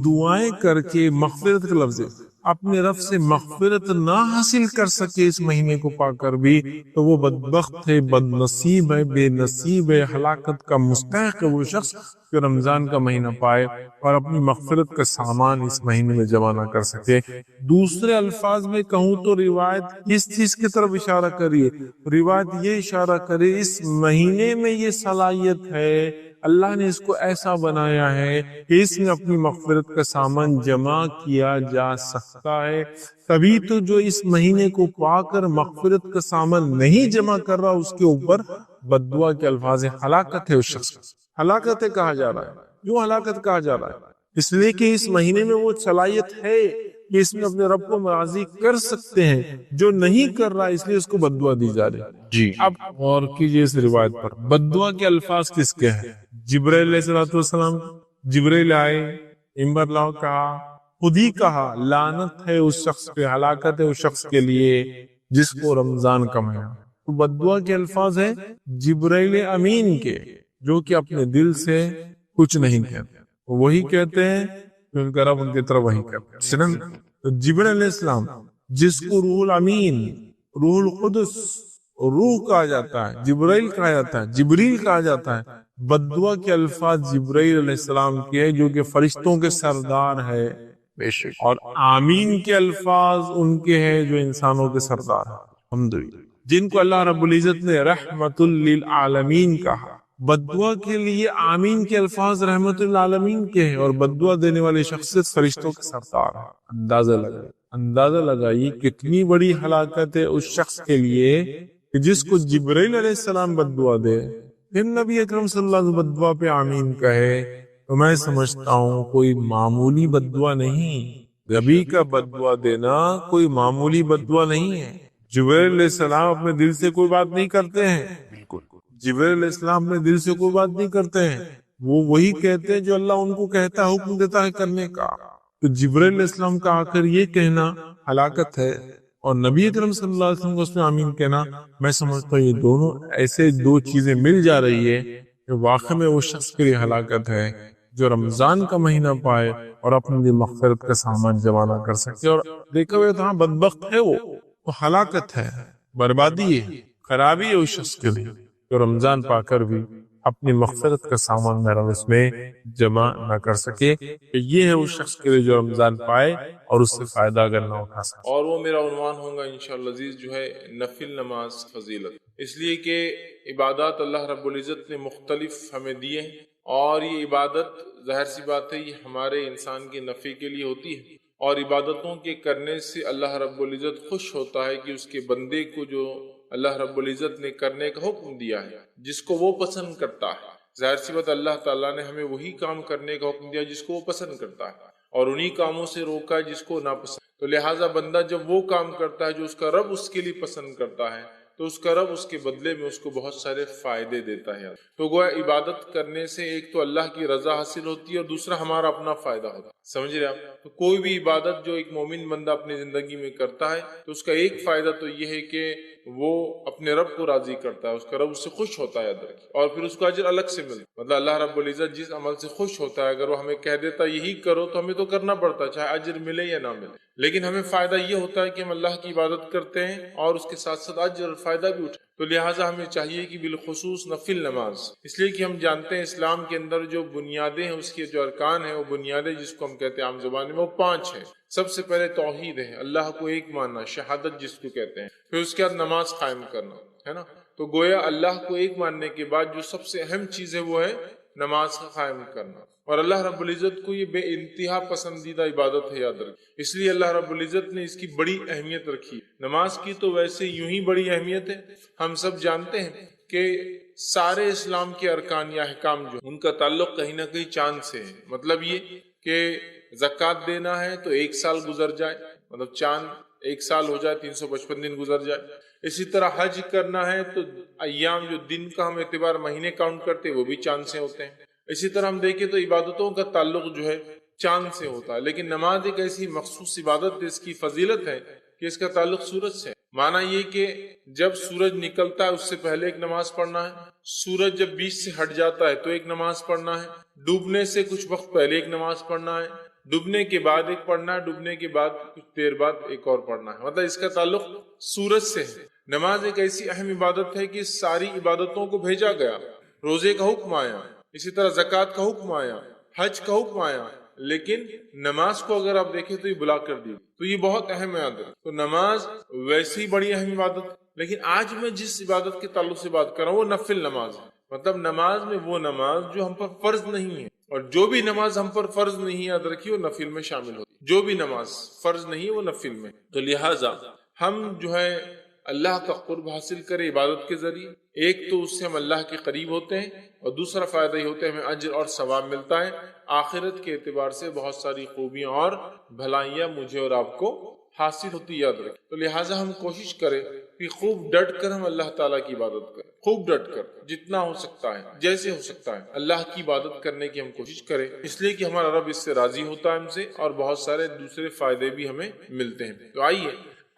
دعائیں کر کے، مغفرت کا لفظ اپنے رب سے مغفرت نہ حاصل کر سکے اس مہینے کو پا کر بھی، تو وہ بدبخت ہے، بد نصیب ہے، بے نصیب ہے، ہلاکت کا مستحق ہے وہ شخص جو رمضان کا مہینہ پائے اور اپنی مغفرت کا سامان اس مہینے میں جمع نہ کر سکے. دوسرے الفاظ میں کہوں تو روایت اس چیز کی طرف اشارہ کریے، روایت یہ اشارہ کرے اس مہینے میں یہ صلاحیت ہے، اللہ نے اس کو ایسا بنایا ہے کہ اس میں اپنی مغفرت کا سامان جمع کیا جا سکتا ہے. تبھی تو جو اس مہینے کو پا کر مغفرت کا سامان نہیں جمع کر رہا اس کے اوپر بد دعا کے الفاظ ہلاکت ہے اس شخص. ہلاکت ہے کہا جا رہا ہے. کیوں ہلاکت کہا جا رہا ہے؟ اس لیے کہ اس مہینے میں وہ صلاحیت ہے کہ اس میں اپنے رب کو راضی کر سکتے ہیں، جو نہیں کر رہا اس لیے اس کو بد دعا دی جا رہی ہے. جی اب غور کیجئے اس روایت پر، بد دعا کے الفاظ کس کے ہیں؟ جبرائیل علیہ السلام. جبرائیل آئے، ممبر لاؤ کہا، خود ہی کہا لعنت ہے اس شخص پہ، ہلاکت ہے اس شخص کے لیے جس کو رمضان کا مہینہ۔ تو بددعا کے الفاظ ہیں جبرائیل امین کے، جو کہ اپنے دل سے کچھ نہیں کہتے، وہی کہتے ہیں کہ ان کا رب ان کی طرف وہی کرتے ہیں۔ تو جبرائیل علیہ السلام جس کو روح الامین، روح القدس، روح کہا جاتا ہے، جبرائیل کہا جاتا ہے، جبریل کہا جاتا ہے، بددعا کے الفاظ جبرائیل علیہ السلام کے ہیں جو کہ فرشتوں کے سردار ہے، بے شک۔ اور آمین کے الفاظ ان کے ہیں جو انسانوں کے سردار ہیں، الحمدللہ، جن کو اللہ رب العزت نے رحمت للعالمین کہا۔ بددعا کے لیے آمین کے الفاظ رحمت للعالمین کے ہیں، اور بددعا دینے والے شخصیت فرشتوں کے سردار ہیں۔ اندازہ لگائیے کتنی بڑی ہلاکت ہے اس شخص کے لیے کہ جس کو جبرائیل علیہ السلام بددعا دے، پھر نبی اکرم صلی اللہ علیہ وسلم بددعا پہ آمین کہے، تو میں سمجھتا ہوں کوئی معمولی بددعا نہیں۔ نبی کا بددعا دینا کوئی معمولی بددعا نہیں ہے۔ جبرائیل علیہ السلام اپنے دل سے کوئی بات نہیں کرتے ہیں، بالکل۔ جبرائیل علیہ السلام اپنے دل سے کوئی بات نہیں کرتے ہیں، وہ وہی کہتے ہیں جو اللہ ان کو کہتا ہے، حکم دیتا ہے کرنے کا۔ تو جبرائیل علیہ السلام کا آ کر یہ کہنا ہلاکت ہے، اور نبی اکرم صلی اللہ علیہ وسلم کو اس میں آمین کہنا، میں سمجھتا ہوں یہ دونوں ایسے دو چیزیں مل جا رہی ہے کہ واقع میں وہ شخص کے لیے ہلاکت ہے جو رمضان کا مہینہ پائے اور اپنے لیے مغفرت کا سامان جمع نہ کر سکے۔ اور دیکھا ہوئے تو ہاں بدبخت ہے وہ ہلاکت ہے، بربادی ہے، خرابی ہے اس شخص کے لیے جو رمضان پا کر بھی اپنی مغفرت کا سامان میرا اس میں جمع نہ کر سکے۔ کہ یہ ہے اس شخص کے لیے جو رمضان پائے اور اس سے فائدہ اگر نہ اٹھا سکے۔ اور وہ میرا عنوان ہوگا انشاءاللہ عزیز جو ہے نفل نماز فضیلت، اس لیے کہ عبادات اللہ رب العزت نے مختلف ہمیں دیے ہیں، اور یہ عبادت ظاہر سی بات ہے یہ ہمارے انسان کے نفع کے لیے ہوتی ہے، اور عبادتوں کے کرنے سے اللہ رب العزت خوش ہوتا ہے کہ اس کے بندے کو جو اللہ رب العزت نے کرنے کا حکم دیا ہے جس کو وہ پسند کرتا ہے۔ ظاہر سی بات اللہ تعالیٰ نے ہمیں وہی کام کرنے کا حکم دیا جس کو وہ پسند کرتا ہے، اور انہی کاموں سے روکا ہے جس کو ناپسند۔ تو لہٰذا بندہ جب وہ کام کرتا ہے جو اس کا رب اس کے لیے پسند کرتا ہے تو اس کا رب اس کے بدلے میں اس کو بہت سارے فائدے دیتا ہے۔ تو گویا عبادت کرنے سے ایک تو اللہ کی رضا حاصل ہوتی ہے اور دوسرا ہمارا اپنا فائدہ ہوتا ہے، سمجھ رہے آپ؟ تو کوئی بھی عبادت جو ایک مومن بندہ اپنی زندگی میں کرتا ہے تو اس کا ایک فائدہ تو یہ ہے کہ وہ اپنے رب کو راضی کرتا ہے، اس کا رب اس سے خوش ہوتا ہے، اور پھر اس کو اجر الگ سے ملتا ہے۔ مطلب اللہ رب العزت جس عمل سے خوش ہوتا ہے اگر وہ ہمیں کہہ دیتا یہی کرو تو ہمیں تو کرنا پڑتا ہے، چاہے اجر ملے یا نہ ملے، لیکن ہمیں فائدہ یہ ہوتا ہے کہ ہم اللہ کی عبادت کرتے ہیں اور اس کے ساتھ ساتھ اجر اور فائدہ بھی اٹھے۔ تو لہٰذا ہمیں چاہیے کہ بالخصوص نفل نماز، اس لیے کہ ہم جانتے ہیں اسلام کے اندر جو بنیادیں ہیں، اس کے جو ارکان ہیں، وہ بنیادیں جس کو ہم کہتے ہیں عام زبان میں وہ 5 ہیں۔ سب سے پہلے توحید ہے، اللہ کو ایک ماننا، شہادت جس کو کہتے ہیں، پھر اس کے بعد نماز قائم کرنا ہے نا۔ تو گویا اللہ کو ایک ماننے کے بعد جو سب سے اہم چیز ہے وہ ہے نماز کا قائم کرنا، اور اللہ رب العزت کو یہ بے انتہا پسندیدہ عبادت ہے، یاد رکھیں۔ اس لیے اللہ رب العزت نے اس کی بڑی اہمیت رکھی۔ نماز کی تو ویسے یوں ہی بڑی اہمیت ہے، ہم سب جانتے ہیں کہ سارے اسلام کے ارکان یا احکام جو ان کا تعلق کہیں نہ کہیں چاند سے ہے۔ مطلب یہ کہ زکوٰۃ دینا ہے تو 1 سال گزر جائے، مطلب چاند 1 سال ہو جائے، 355 دن گزر جائے۔ اسی طرح حج کرنا ہے تو ایام جو دن کا ہم اعتبار مہینے کاؤنٹ کرتے ہیں وہ بھی چاند سے ہوتے ہیں۔ اسی طرح ہم دیکھیں تو عبادتوں کا تعلق جو ہے چاند سے ہوتا ہے، لیکن نماز ایک ایسی مخصوص عبادت ہے، اس کی فضیلت ہے کہ اس کا تعلق سورج سے ہے۔ معنی یہ کہ جب سورج نکلتا ہے اس سے پہلے ایک نماز پڑھنا ہے، سورج جب بیچ سے ہٹ جاتا ہے تو ایک نماز پڑھنا ہے، ڈوبنے سے کچھ وقت پہلے ایک نماز پڑھنا ہے، ڈوبنے کے بعد ایک پڑھنا ہے، ڈوبنے کے بعد کچھ دیر بعد ایک اور پڑھنا ہے۔ مطلب اس کا تعلق سورج سے ہے۔ نماز ایک ایسی اہم عبادت ہے کہ ساری عبادتوں کو بھیجا گیا، روزے کا حکم آیا، اسی طرح زکوٰۃ کا حکم آیا، حج کا حکم آیا، لیکن نماز کو اگر آپ دیکھیں تو یہ بلا کر دی، تو یہ بہت اہم ہے۔ تو نماز ویسے ہی بڑی اہم عبادت، لیکن آج میں جس عبادت کے تعلق سے بات کر رہا ہوں وہ نفل نماز ہے۔ مطلب نماز میں وہ نماز جو ہم پر فرض نہیں ہے، اور جو بھی نماز ہم پر فرض نہیں یاد رکھیے وہ نفل میں شامل ہوتی ہے، جو بھی نماز فرض نہیں ہے وہ نفل میں۔ تو لہٰذا ہم جو ہے اللہ کا قرب حاصل کرے عبادت کے ذریعے، ایک تو اس سے ہم اللہ کے قریب ہوتے ہیں، اور دوسرا فائدہ یہ ہوتا ہے ہمیں اجر اور ثواب ملتا ہے، آخرت کے اعتبار سے بہت ساری خوبیاں اور بھلائیاں مجھے اور آپ کو حاصل ہوتی، یاد رکھیں۔ تو لہٰذا ہم کوشش کریں کہ خوب ڈٹ کر ہم اللہ تعالیٰ کی عبادت کریں، خوب ڈٹ کر جتنا ہو سکتا ہے، جیسے ہو سکتا ہے اللہ کی عبادت کرنے کی ہم کوشش کریں، اس لیے کہ ہمارا رب اس سے راضی ہوتا ہے ہم سے، اور بہت سارے دوسرے فائدے بھی ہمیں ملتے ہیں۔ تو آئیے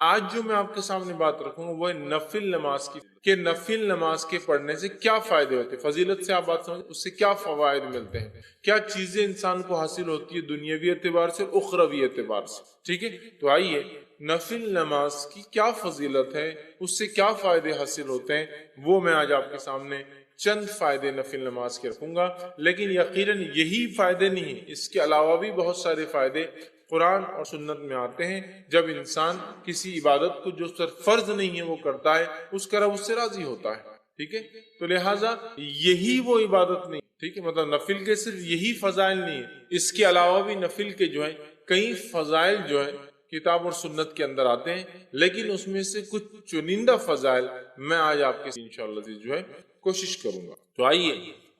آج جو میں آپ کے سامنے بات رکھوں گا وہ ہے نفل نماز کی، کہ نفل نماز کے پڑھنے سے کیا فائدے ہوتے ہیں، فضیلت سے آپ بات سمجھ، اس سے کیا فوائد ملتے ہیں، کیا چیزیں انسان کو حاصل ہوتی ہے دنیاوی اعتبار سے اور اخروی اعتبار سے، ٹھیک ہے؟ تو آئیے نفل نماز کی کیا فضیلت ہے، اس سے کیا فائدے حاصل ہوتے ہیں، وہ میں آج آپ کے سامنے چند فائدے نفل نماز کے رکھوں گا۔ لیکن یقیناً یہی فائدے نہیں، اس کے علاوہ بھی بہت سارے فائدے قرآن اور سنت میں آتے ہیں۔ جب انسان کسی عبادت کو جو سر فرض نہیں ہے وہ کرتا ہے، اس کا رب اس سے راضی ہوتا ہے، ٹھیک ہے؟ تو لہٰذا یہی وہ عبادت نہیں، ٹھیک ہے، مطلب نفل کے صرف یہی فضائل نہیں ہے، اس کے علاوہ بھی نفل کے جو ہے کئی فضائل جو ہے کتاب اور سنت کے اندر آتے ہیں، لیکن اس میں سے کچھ چنندہ فضائل میں آج آپ کے انشاءاللہ جو ہے کوشش کروں گا۔ تو آئیے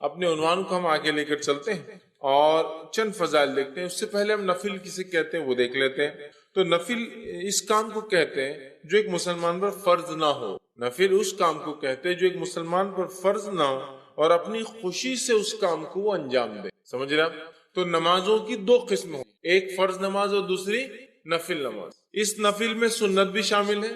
اپنے عنوان کو ہم آگے لے کر چلتے ہیں اور چند فضائل دیکھتے ہیں۔ اس سے پہلے ہم نفل کسے کہتے ہیں وہ دیکھ لیتے ہیں۔ تو نفل اس کام کو کہتے ہیں جو ایک مسلمان پر فرض نہ ہو، نفل اس کام کو کہتے ہیں جو ایک مسلمان پر فرض نہ ہو اور اپنی خوشی سے اس کام کو وہ انجام دے، سمجھ رہے آپ؟ تو نمازوں کی دو قسم ہوں، ایک فرض نماز اور دوسری نفل نماز۔ اس نفل میں سنت بھی شامل ہے،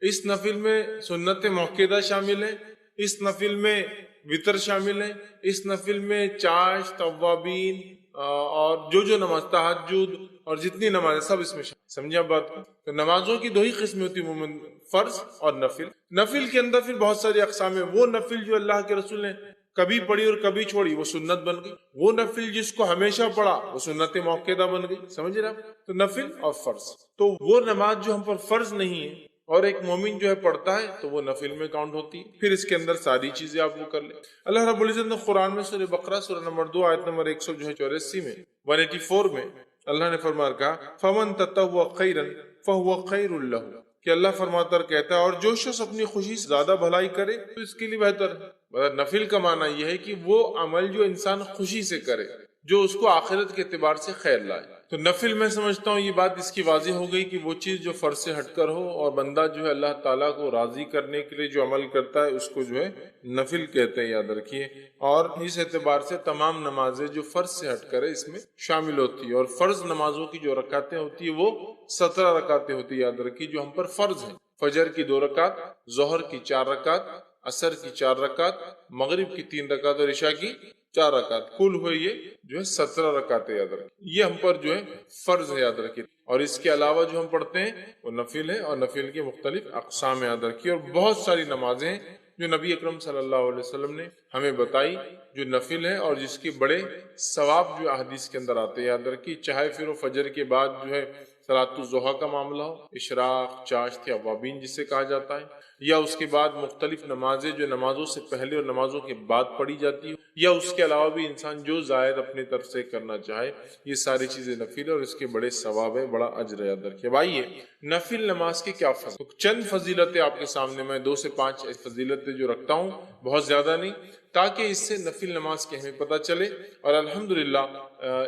اس نفل میں سنت موقدہ شامل ہے، اس نفل میں وطر شامل ہے، اس نفل میں چاشت، توابین اور جو نماز تہجد اور جتنی نماز سب اس میں شامل، سمجھے آپ بات کو؟ تو نمازوں کی دو ہی قسمیں ہوتی ہیں عموماً، فرض اور نفل۔ نفل کے اندر پھر بہت ساری اقسام ہیں، وہ نفل جو اللہ کے رسول نے کبھی پڑھی اور کبھی چھوڑی وہ سنت بن گئی، وہ نفل جس کو ہمیشہ پڑھا وہ سنت موقدہ بن گئی، سمجھ رہے آپ؟ تو نفل اور فرض، تو وہ نماز جو ہم پر فرض نہیں ہے اور ایک مومن جو ہے پڑھتا ہے تو وہ نفل میں کاؤنٹ ہوتی ہے، پھر اس کے اندر ساری چیزیں آپ وہ کر لیں۔ اللہ رب العزت نے قرآن میں سورہ بقرہ سورہ نمبر 2 آیت نمبر 184 میں 184 میں اللہ نے فرمایا کہا فَمَن تَطَوَّعَ خَيْرًا فَهُوَ خَيْرٌ لَهُ، کہ اللہ فرماتا کہتا ہے اور جو شخص اپنی خوشی سے زیادہ بھلائی کرے تو اس کے لیے بہتر ہے۔ نفل کا معنی یہ ہے کہ وہ عمل جو انسان خوشی سے کرے، جو اس کو آخرت کے اعتبار سے خیر لائے۔ تو نفل میں سمجھتا ہوں یہ بات اس کی واضح ہو گئی کہ وہ چیز جو فرض سے ہٹ کر ہو، اور بندہ جو ہے اللہ تعالیٰ کو راضی کرنے کے لیے جو عمل کرتا ہے اس کو جو ہے نفل کہتے ہیں، یاد رکھیے۔ اور اس اعتبار سے تمام نمازیں جو فرض سے ہٹ کر ہے اس میں شامل ہوتی ہے، اور فرض نمازوں کی جو رکعتیں ہوتی ہیں وہ 17 رکعتیں ہوتی ہیں، یاد رکھیے، جو ہم پر فرض ہیں۔ فجر کی 2 رکعت، ظہر کی 4 رکعت، عصر کی 4 رکعت، مغرب کی 3 رکعت اور عشاء کی 4 رکعت، کل ہوئے یہ جو ہے 17 رکعتیں، یاد رکھیے، یہ ہم پر جو ہے فرض ہے، یاد رکھیے۔ اور اس کے علاوہ جو ہم پڑھتے ہیں وہ نفل ہے، اور نفل کی مختلف اقسام یاد رکھیے، اور بہت ساری نمازیں ہیں جو نبی اکرم صلی اللہ علیہ وسلم نے ہمیں بتائی جو نفل ہے اور جس کے بڑے ثواب جو احادیث کے اندر آتے ہیں، یاد رکھیے۔ چاہے پھر وہ فجر کے بعد جو ہے صلاۃ الضحیٰ کا معاملہ ہو، اشراق، چاشت یا اوابین جسے کہا جاتا ہے، یا اس کے بعد مختلف نمازیں جو نمازوں سے پہلے اور نمازوں کے بعد پڑھی جاتی ہے، یا اس کے علاوہ بھی انسان جو زائد اپنی طرف سے کرنا چاہے، یہ ساری چیزیں نفل ہے اور اس کے بڑے ثواب ہے، بڑا اجر یاد رکھیے۔ بھائی نفل نماز کے کیا فضل، چند فضیلتیں آپ کے سامنے میں 2 سے 5 فضیلتیں جو رکھتا ہوں، بہت زیادہ نہیں، تاکہ اس سے نفل نماز کے ہمیں پتہ چلے۔ اور الحمدللہ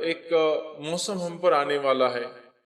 ایک موسم ہم پر آنے والا ہے